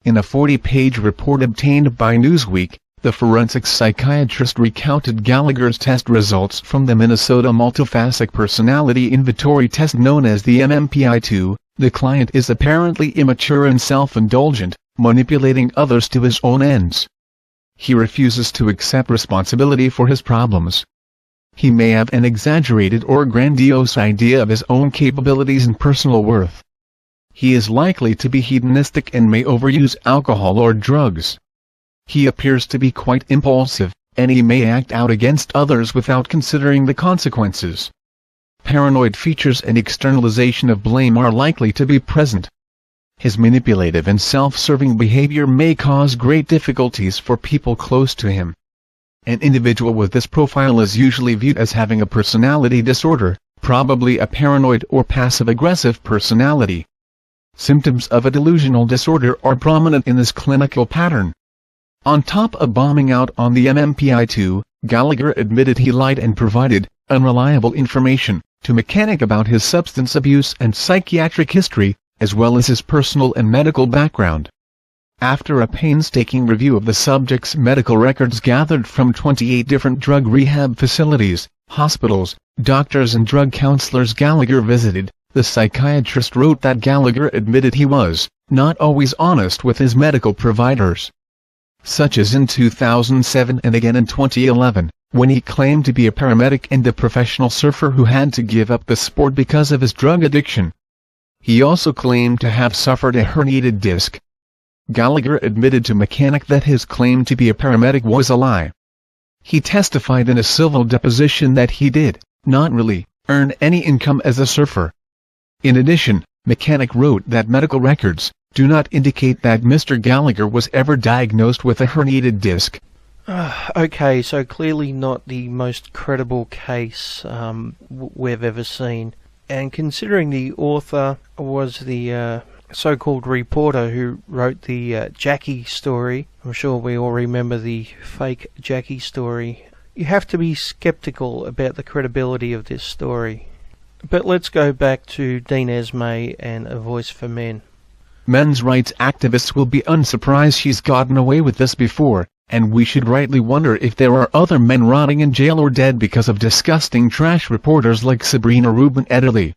In a 40-page report obtained by Newsweek, the forensic psychiatrist recounted Gallagher's test results from the Minnesota Multiphasic Personality Inventory test known as the MMPI-2. The client is apparently immature and self-indulgent, manipulating others to his own ends. He refuses to accept responsibility for his problems. He may have an exaggerated or grandiose idea of his own capabilities and personal worth. He is likely to be hedonistic and may overuse alcohol or drugs. He appears to be quite impulsive, and he may act out against others without considering the consequences. Paranoid features and externalization of blame are likely to be present. His manipulative and self-serving behavior may cause great difficulties for people close to him. An individual with this profile is usually viewed as having a personality disorder, probably a paranoid or passive-aggressive personality. Symptoms of a delusional disorder are prominent in this clinical pattern. On top of bombing out on the MMPI-2, Gallagher admitted he lied and provided unreliable information to Mechanic about his substance abuse and psychiatric history, as well as his personal and medical background. After a painstaking review of the subject's medical records gathered from 28 different drug rehab facilities, hospitals, doctors and drug counselors Gallagher visited, the psychiatrist wrote that Gallagher admitted he was not always honest with his medical providers. Such as in 2007 and again in 2011, when he claimed to be a paramedic and a professional surfer who had to give up the sport because of his drug addiction. He also claimed to have suffered a herniated disc. Gallagher admitted to Mechanic that his claim to be a paramedic was a lie. He testified in a civil deposition that he did not really earn any income as a surfer. In addition, Mechanic wrote that medical records do not indicate that Mr. Gallagher was ever diagnosed with a herniated disc. Okay, so clearly not the most credible case we've ever seen. And considering the author was the so-called reporter who wrote the Jackie story, I'm sure we all remember the fake Jackie story, you have to be skeptical about the credibility of this story. But let's go back to Dean Esmay and A Voice for Men. Men's rights activists will be unsurprised she's gotten away with this before, and we should rightly wonder if there are other men rotting in jail or dead because of disgusting trash reporters like Sabrina Rubin Erdely.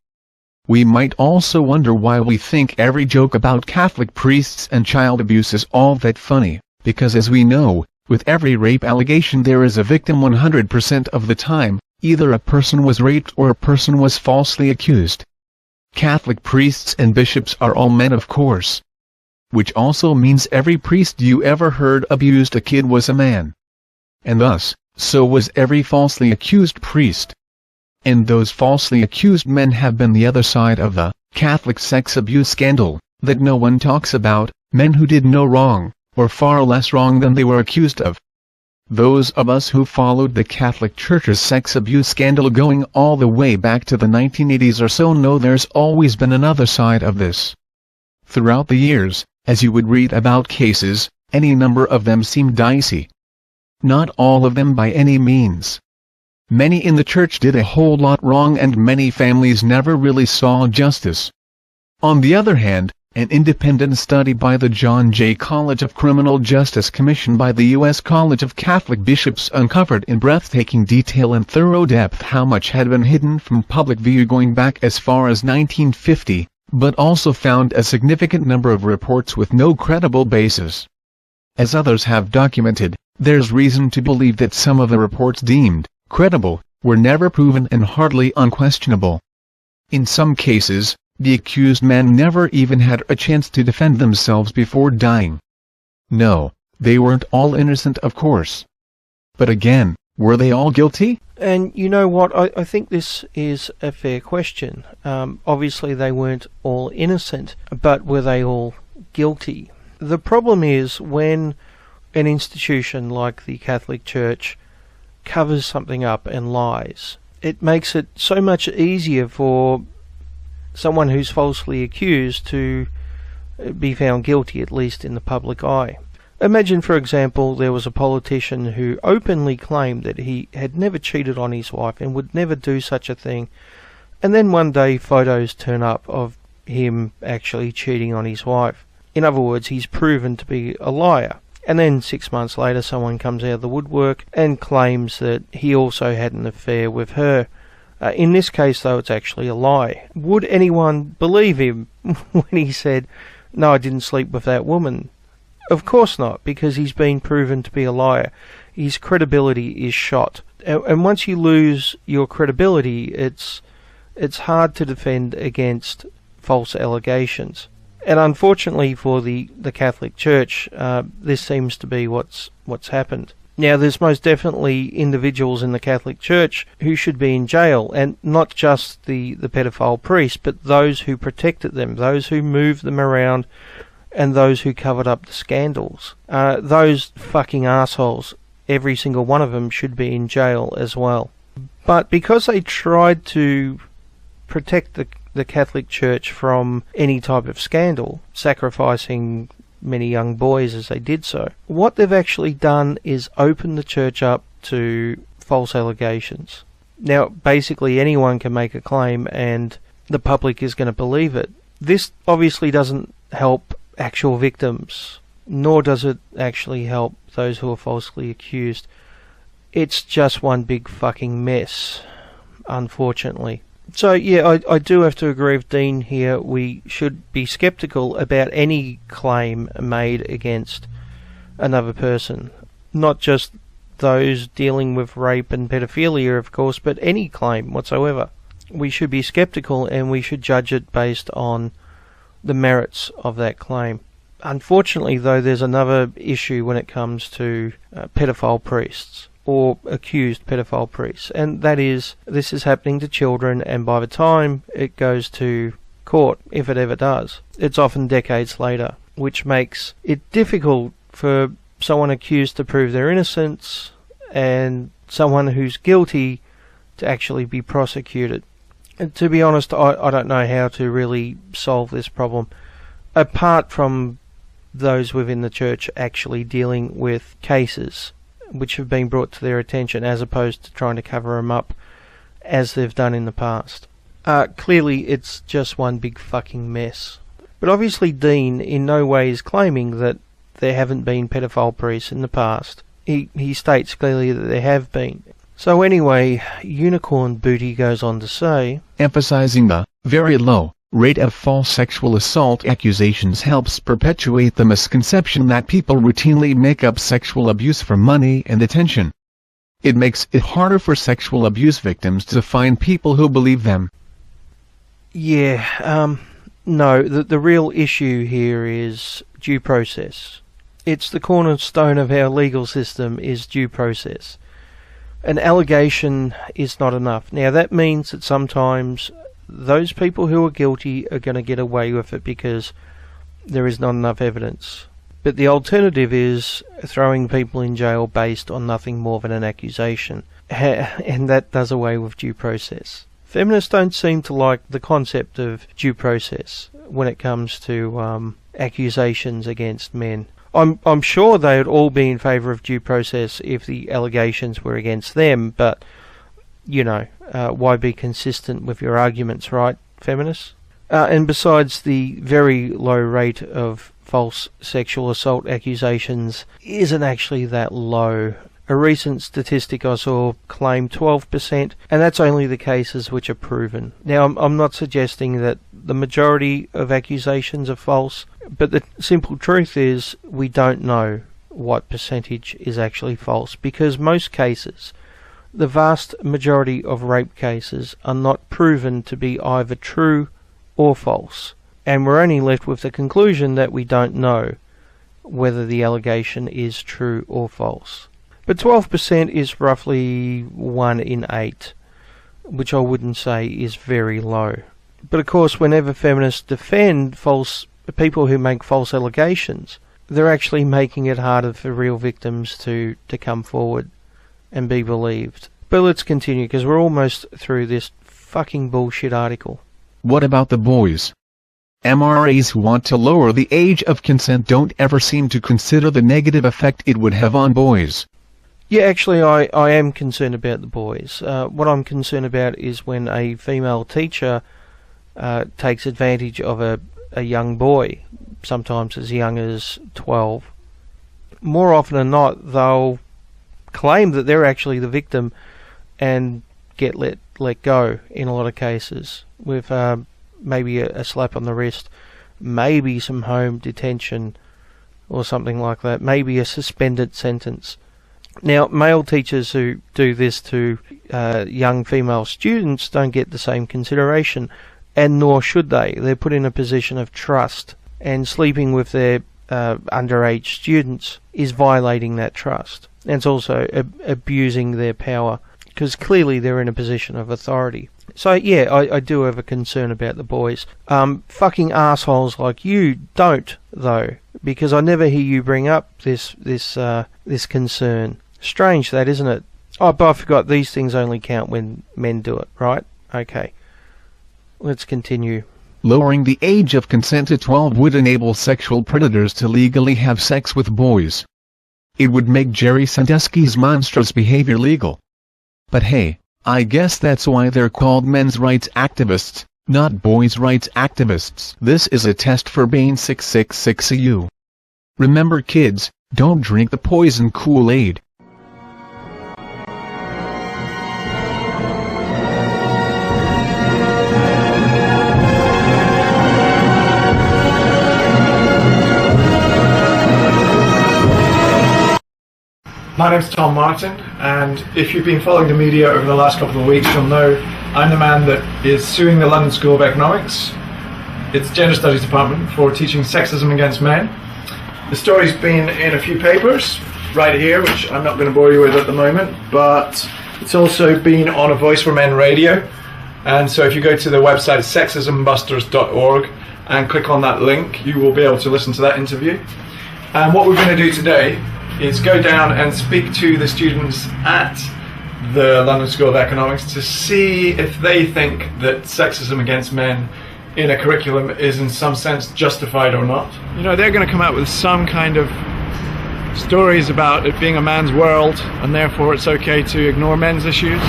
We might also wonder why we think every joke about Catholic priests and child abuse is all that funny, because as we know, with every rape allegation there is a victim 100% of the time. Either a person was raped or a person was falsely accused. Catholic priests and bishops are all men, of course. Which also means every priest you ever heard abused a kid was a man. And thus, so was every falsely accused priest. And those falsely accused men have been the other side of the Catholic sex abuse scandal that no one talks about, men who did no wrong, or far less wrong than they were accused of. Those of us who followed the Catholic Church's sex abuse scandal going all the way back to the 1980s or so know there's always been another side of this. Throughout the years, as you would read about cases, any number of them seemed dicey. Not all of them by any means. Many in the church did a whole lot wrong and many families never really saw justice. On the other hand, An independent study by the John J. College of Criminal Justice commissioned by the U.S. College of Catholic Bishops uncovered in breathtaking detail and thorough depth how much had been hidden from public view going back as far as 1950, but also found a significant number of reports with no credible basis. As others have documented, there's reason to believe that some of the reports deemed credible were never proven and hardly unquestionable. In some cases, the accused men never even had a chance to defend themselves before dying. No, they weren't all innocent, of course. But again, were they all guilty? And you know what, I think this is a fair question. Obviously they weren't all innocent, but were they all guilty? The problem is when an institution like the Catholic Church covers something up and lies, it makes it so much easier for someone who's falsely accused to be found guilty, at least in the public eye. Imagine, for example, there was a politician who openly claimed that he had never cheated on his wife and would never do such a thing, and then one day photos turn up of him actually cheating on his wife. In other words, he's proven to be a liar. And then 6 months later someone comes out of the woodwork and claims that he also had an affair with her. In this case, though, it's actually a lie. Would anyone believe him when he said, "No, I didn't sleep with that woman"? Of course not, because he's been proven to be a liar. His credibility is shot. And once you lose your credibility, it's hard to defend against false allegations. And unfortunately for the Catholic Church, this seems to be what's happened. Now, there's most definitely individuals in the Catholic Church who should be in jail, and not just the pedophile priests, but those who protected them, those who moved them around, and those who covered up the scandals. Those fucking assholes, every single one of them, should be in jail as well. But because they tried to protect the Catholic Church from any type of scandal, sacrificing many young boys as they did so, what they've actually done is open the church up to false allegations. Now, basically anyone can make a claim and the public is going to believe it. This obviously doesn't help actual victims, nor does it actually help those who are falsely accused. It's just one big fucking mess, unfortunately. So yeah, I do have to agree with Dean here. We should be sceptical about any claim made against another person. Not just those dealing with rape and pedophilia, of course, but any claim whatsoever. We should be sceptical and we should judge it based on the merits of that claim. Unfortunately, though, there's another issue when it comes to pedophile priests, or accused pedophile priests, and that is, this is happening to children, and by the time it goes to court, if it ever does, it's often decades later, which makes it difficult for someone accused to prove their innocence, and someone who's guilty to actually be prosecuted. And to be honest, I don't know how to really solve this problem, apart from those within the church actually dealing with cases which have been brought to their attention, as opposed to trying to cover them up as they've done in the past. Clearly it's just one big fucking mess. But obviously Dean in no way is claiming that there haven't been pedophile priests in the past. He states clearly that there have been. So anyway, Unicorn Booty goes on to say, emphasizing the very low rate of false sexual assault accusations helps perpetuate the misconception that people routinely make up sexual abuse for money and attention. It makes it harder for sexual abuse victims to find people who believe them. Yeah, no, the real issue here is due process. It's the cornerstone of our legal system, is due process. An allegation is not enough. Now that means that sometimes those people who are guilty are going to get away with it because there is not enough evidence. But the alternative is throwing people in jail based on nothing more than an accusation. And that does away with due process. Feminists don't seem to like the concept of due process when it comes to accusations against men. I'm sure they would all be in favour of due process if the allegations were against them, but you know, why be consistent with your arguments, right, feminists? And besides, the very low rate of false sexual assault accusations isn't actually that low. A recent statistic I saw claimed 12%, and that's only the cases which are proven. Now, I'm not suggesting that the majority of accusations are false, but the simple truth is we don't know what percentage is actually false, because most cases, the vast majority of rape cases, are not proven to be either true or false, and we're only left with the conclusion that we don't know whether the allegation is true or false. But 12% is roughly 1 in 8, which I wouldn't say is very low. But of course, whenever feminists defend people who make false allegations, they're actually making it harder for real victims to come forward and be believed. But let's continue, because we're almost through this fucking bullshit article. What about the boys? MRAs who want to lower the age of consent don't ever seem to consider the negative effect it would have on boys. Yeah, actually, I am concerned about the boys. What I'm concerned about is when a female teacher takes advantage of a young boy, sometimes as young as 12. More often than not, they'll claim that they're actually the victim and get let go in a lot of cases, with maybe a slap on the wrist, maybe some home detention or something like that, maybe a suspended sentence. Now, male teachers who do this to young female students don't get the same consideration, and nor should they. They're put in a position of trust, and sleeping with their underage students is violating that trust. And it's also abusing their power, because clearly they're in a position of authority. So yeah, I do have a concern about the boys. Fucking assholes like you don't, though, because I never hear you bring up this concern. Strange that, isn't it? Oh, but I forgot, these things only count when men do it, right? Okay. Let's continue. Lowering the age of consent to 12 would enable sexual predators to legally have sex with boys. It would make Jerry Sandusky's monstrous behavior legal. But hey, I guess that's why they're called men's rights activists, not boys' rights activists. This is a test for Bane 666EU. Remember kids, don't drink the poison Kool-Aid. My name's Tom Martin, and if you've been following the media over the last couple of weeks, you'll know I'm the man that is suing the London School of Economics, its Gender Studies Department, for teaching sexism against men. The story's been in a few papers, right here, which I'm not going to bore you with at the moment, but it's also been on a Voice for Men radio, and so if you go to the website sexismbusters.org and click on that link, you will be able to listen to that interview. And what we're going to do today is go down and speak to the students at the London School of Economics to see if they think that sexism against men in a curriculum is in some sense justified or not. You know, they're going to come out with some kind of stories about it being a man's world and therefore it's okay to ignore men's issues.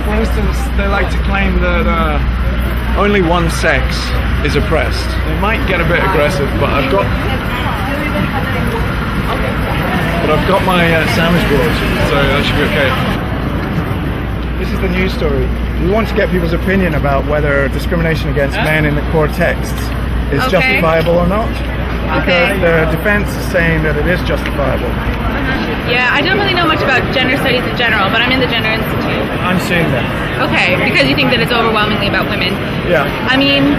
For instance, they like to claim that only one sex is oppressed. They might get a bit aggressive, but I've got my sandwich board, so that should be okay. This is the news story. We want to get people's opinion about whether discrimination against men in the core texts is justifiable or not, because the defense is saying that it is justifiable. Yeah, I don't really know much about gender studies in general, but I'm in the Gender Institute. I'm seeing that. Okay, because you think that it's overwhelmingly about women. Yeah. I mean,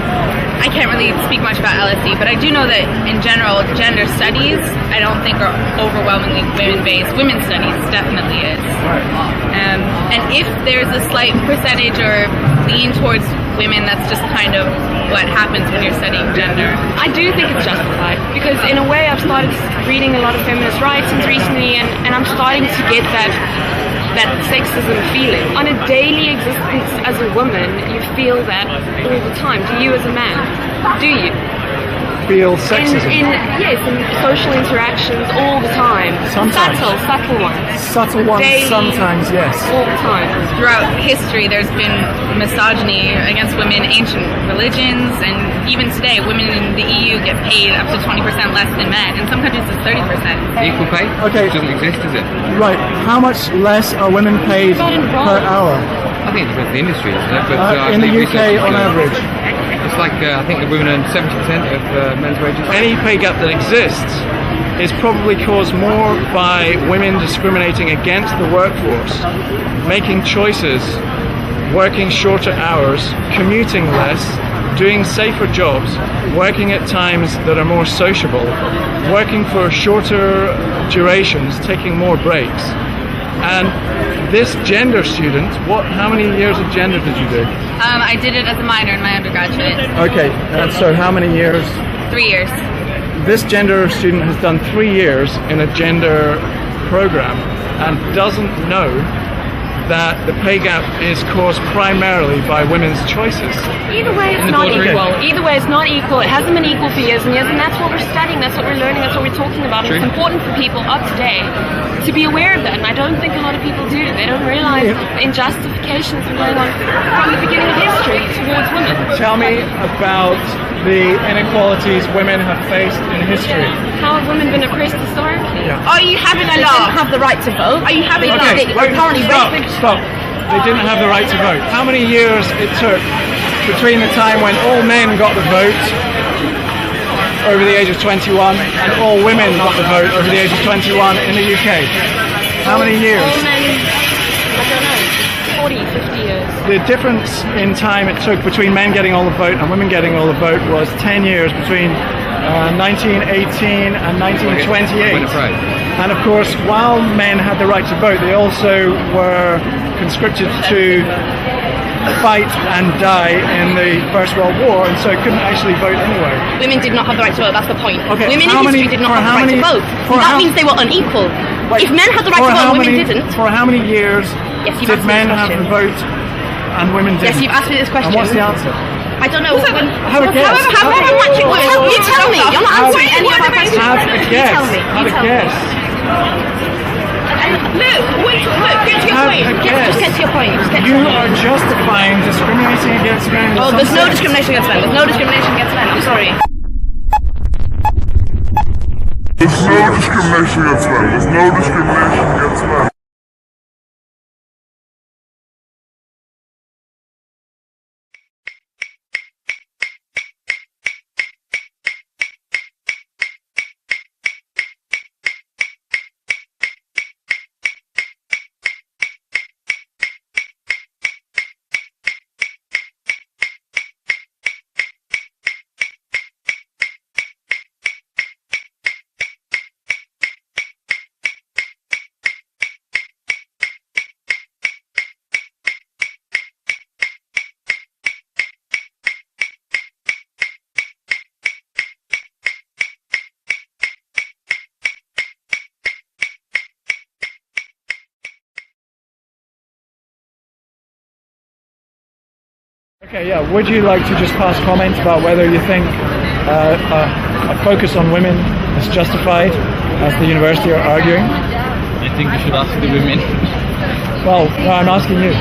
I can't really speak much about LSE, but I do know that in general, gender studies, I don't think are overwhelmingly women-based. Women's studies definitely is. Right. And if there's a slight percentage or lean towards women, that's just kind of what happens when you're studying gender. I do think it's justified, because in a way I've started reading a lot of feminist writings recently, and I'm starting to get that sexism feeling. On a daily existence as a woman, you feel that all the time. Do you as a man? Do you? feel sexism? Yes, in social interactions all the time. Sometimes. Subtle ones. Subtle ones, Daily, sometimes, yes. All the time. Throughout history, there's been misogyny against women in ancient religions, and even today, women in the EU get paid up to 20% less than men. In some countries, it's 30%. Equal pay? Okay. It doesn't exist, does it? Right. How much less are women paid per hour? I think it depends on the industry, isn't it? But, in the UK, on average? It's like, I think the women earn 70% of men's wages. Any pay gap that exists is probably caused more by women discriminating against the workforce, making choices, working shorter hours, commuting less, doing safer jobs, working at times that are more sociable, working for shorter durations, taking more breaks. And this gender student, how many years of gender did you do? I did it as a minor in my undergraduate. Okay, and so how many years? 3 years. This gender student has done 3 years in a gender program and doesn't know that the pay gap is caused primarily by women's choices. Either way, it's not equal. Either way, it's not equal. It hasn't been equal for years and years, and that's what we're studying, that's what we're learning, that's what we're talking about. And it's important for people up to date to be aware of that, and I don't think a lot of people do. They don't realize the injustifications going on from the beginning of history towards women. Tell me about the inequalities women have faced in history. How have women been oppressed historically? Yeah. Are you having a law? Didn't have the right to vote? Are you having a law that are currently Stop. They didn't have the right to vote. How many years it took between the time when all men got the vote over the age of 21 and all women got the vote over the age of 21 in the UK? How many years? All men, I don't know, 40, 50 years. The difference in time it took between men getting all the vote and women getting all the vote was 10 years between 1918 and 1928. And of course, while men had the right to vote, they also were conscripted to fight and die in the First World War, and so couldn't actually vote anyway. Women did not have the right to vote, that's the point. Okay, women in history did not have the right to vote. That means they were unequal. If men had the right to vote and women didn't. For how many years did men have the vote and women didn't? Yes, you've asked me this question. And what's the answer? I don't know. Have a guess. You tell me. You're not answering any of my questions. Have a guess. You tell me. Look, get to your point. Just get to your point. You are justifying discriminating against men. Oh, there's no discrimination against men. There's no discrimination against men. I'm sorry. There's no discrimination against men. There's no discrimination against men. Okay, yeah. Would you like to just pass comments about whether you think a focus on women is justified, as the university are arguing? I think you should ask the women. Well, no, I'm asking you.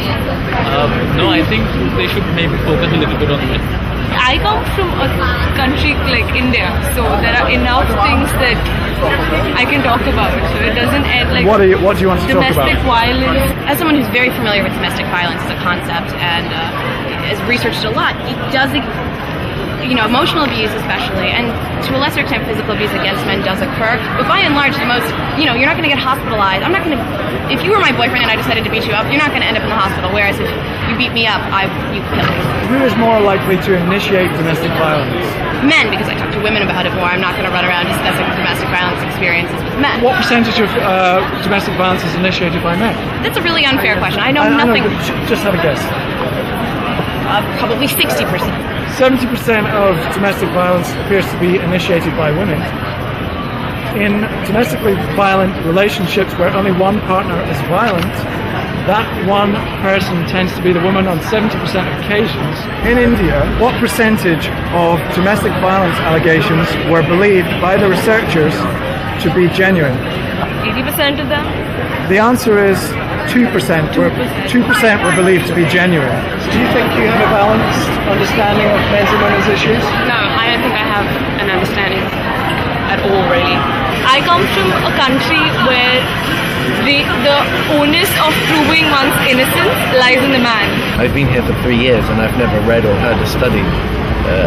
No, I think they should maybe focus a little bit on men. I come from a country like India, so there are enough things that I can talk about. So it doesn't end like what do you want to talk about? Domestic violence. As someone who's very familiar with domestic violence as a concept and has researched a lot, it does, emotional abuse especially, and to a lesser extent physical abuse against men does occur. But by and large, the most, you're not going to get hospitalized. I'm not going to, if you were my boyfriend and I decided to beat you up, you're not going to end up in the hospital. Whereas if you beat me up, you kill me. Who is more likely to initiate domestic violence? Men, because I talk to women about it more. I'm not going to run around discussing domestic violence experiences with men. What percentage of domestic violence is initiated by men? That's a really unfair question. I know nothing. Just have a guess. Probably 60%. 70% of domestic violence appears to be initiated by women. In domestically violent relationships where only one partner is violent, that one person tends to be the woman on 70% of occasions. In India, what percentage of domestic violence allegations were believed by the researchers to be genuine? 80% of them? The answer is 2%. 2% were believed to be genuine. Do you think you have a balanced understanding of men's and women's issues? No, I don't think I have an understanding at all, really. I come from a country where the onus of proving one's innocence lies in the man. I've been here for 3 years and I've never read or heard a study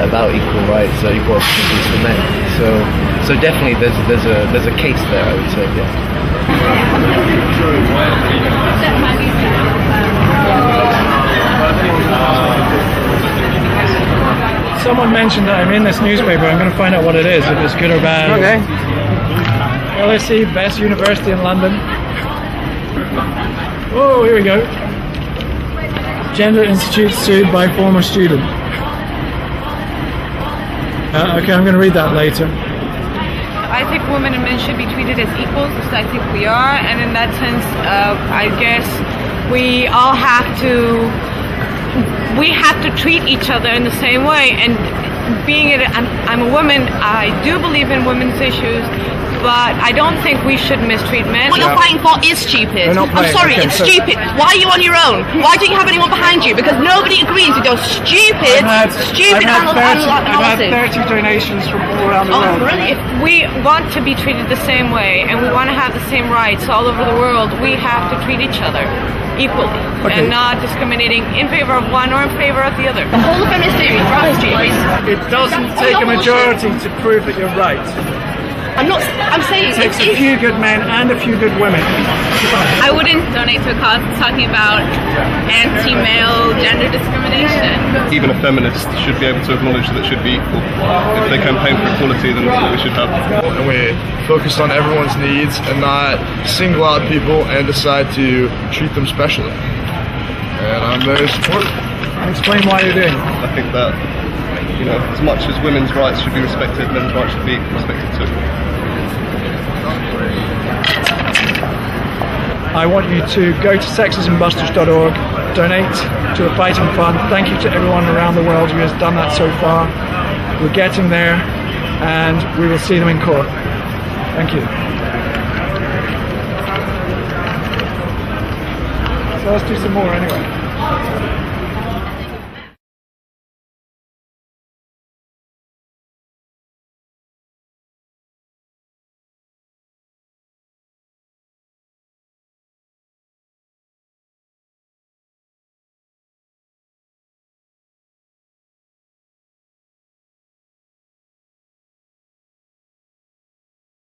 about equal rights or equal opportunities for men. So definitely there's a case there, I would say. Yeah. Someone mentioned that I'm in this newspaper. I'm going to find out what it is, if it's good or bad. Okay. LSE, best university in London. Oh, here we go. Gender Institute sued by former student. Okay, I'm going to read that later. I think women and men should be treated as equals, because I think we are, and in that sense, I guess we all have to treat each other in the same way. And I'm a woman, I do believe in women's issues, but I don't think we should mistreat men. What you're fighting for is stupid. I'm sorry, okay, it's stupid. Why are you on your own? Why don't you have anyone behind you? Because nobody agrees with your stupid I've had 30 analysis. donations from all around the world. If we want to be treated the same way and we want to have the same rights all over the world, we have to treat each other equally and not discriminating in favor of one or in favor of the other. The whole feminist theory is stupid. It doesn't take a majority to prove that you're right. I'm saying it takes a few good men and a few good women. I wouldn't donate to a cause talking about anti-male gender discrimination. Even a feminist should be able to acknowledge that it should be equal. If they campaign for equality, then that's what we should have. And we focus on everyone's needs and not single out people and decide to treat them specially. And I'm very supportive. Explain why you're doing it. I think that, as much as women's rights should be respected, men's rights should be respected too. I want you to go to sexismbusters.org, donate to the Fighting Fund. Thank you to everyone around the world who has done that so far. We're getting there, and we will see them in court. Thank you. So let's do some more anyway.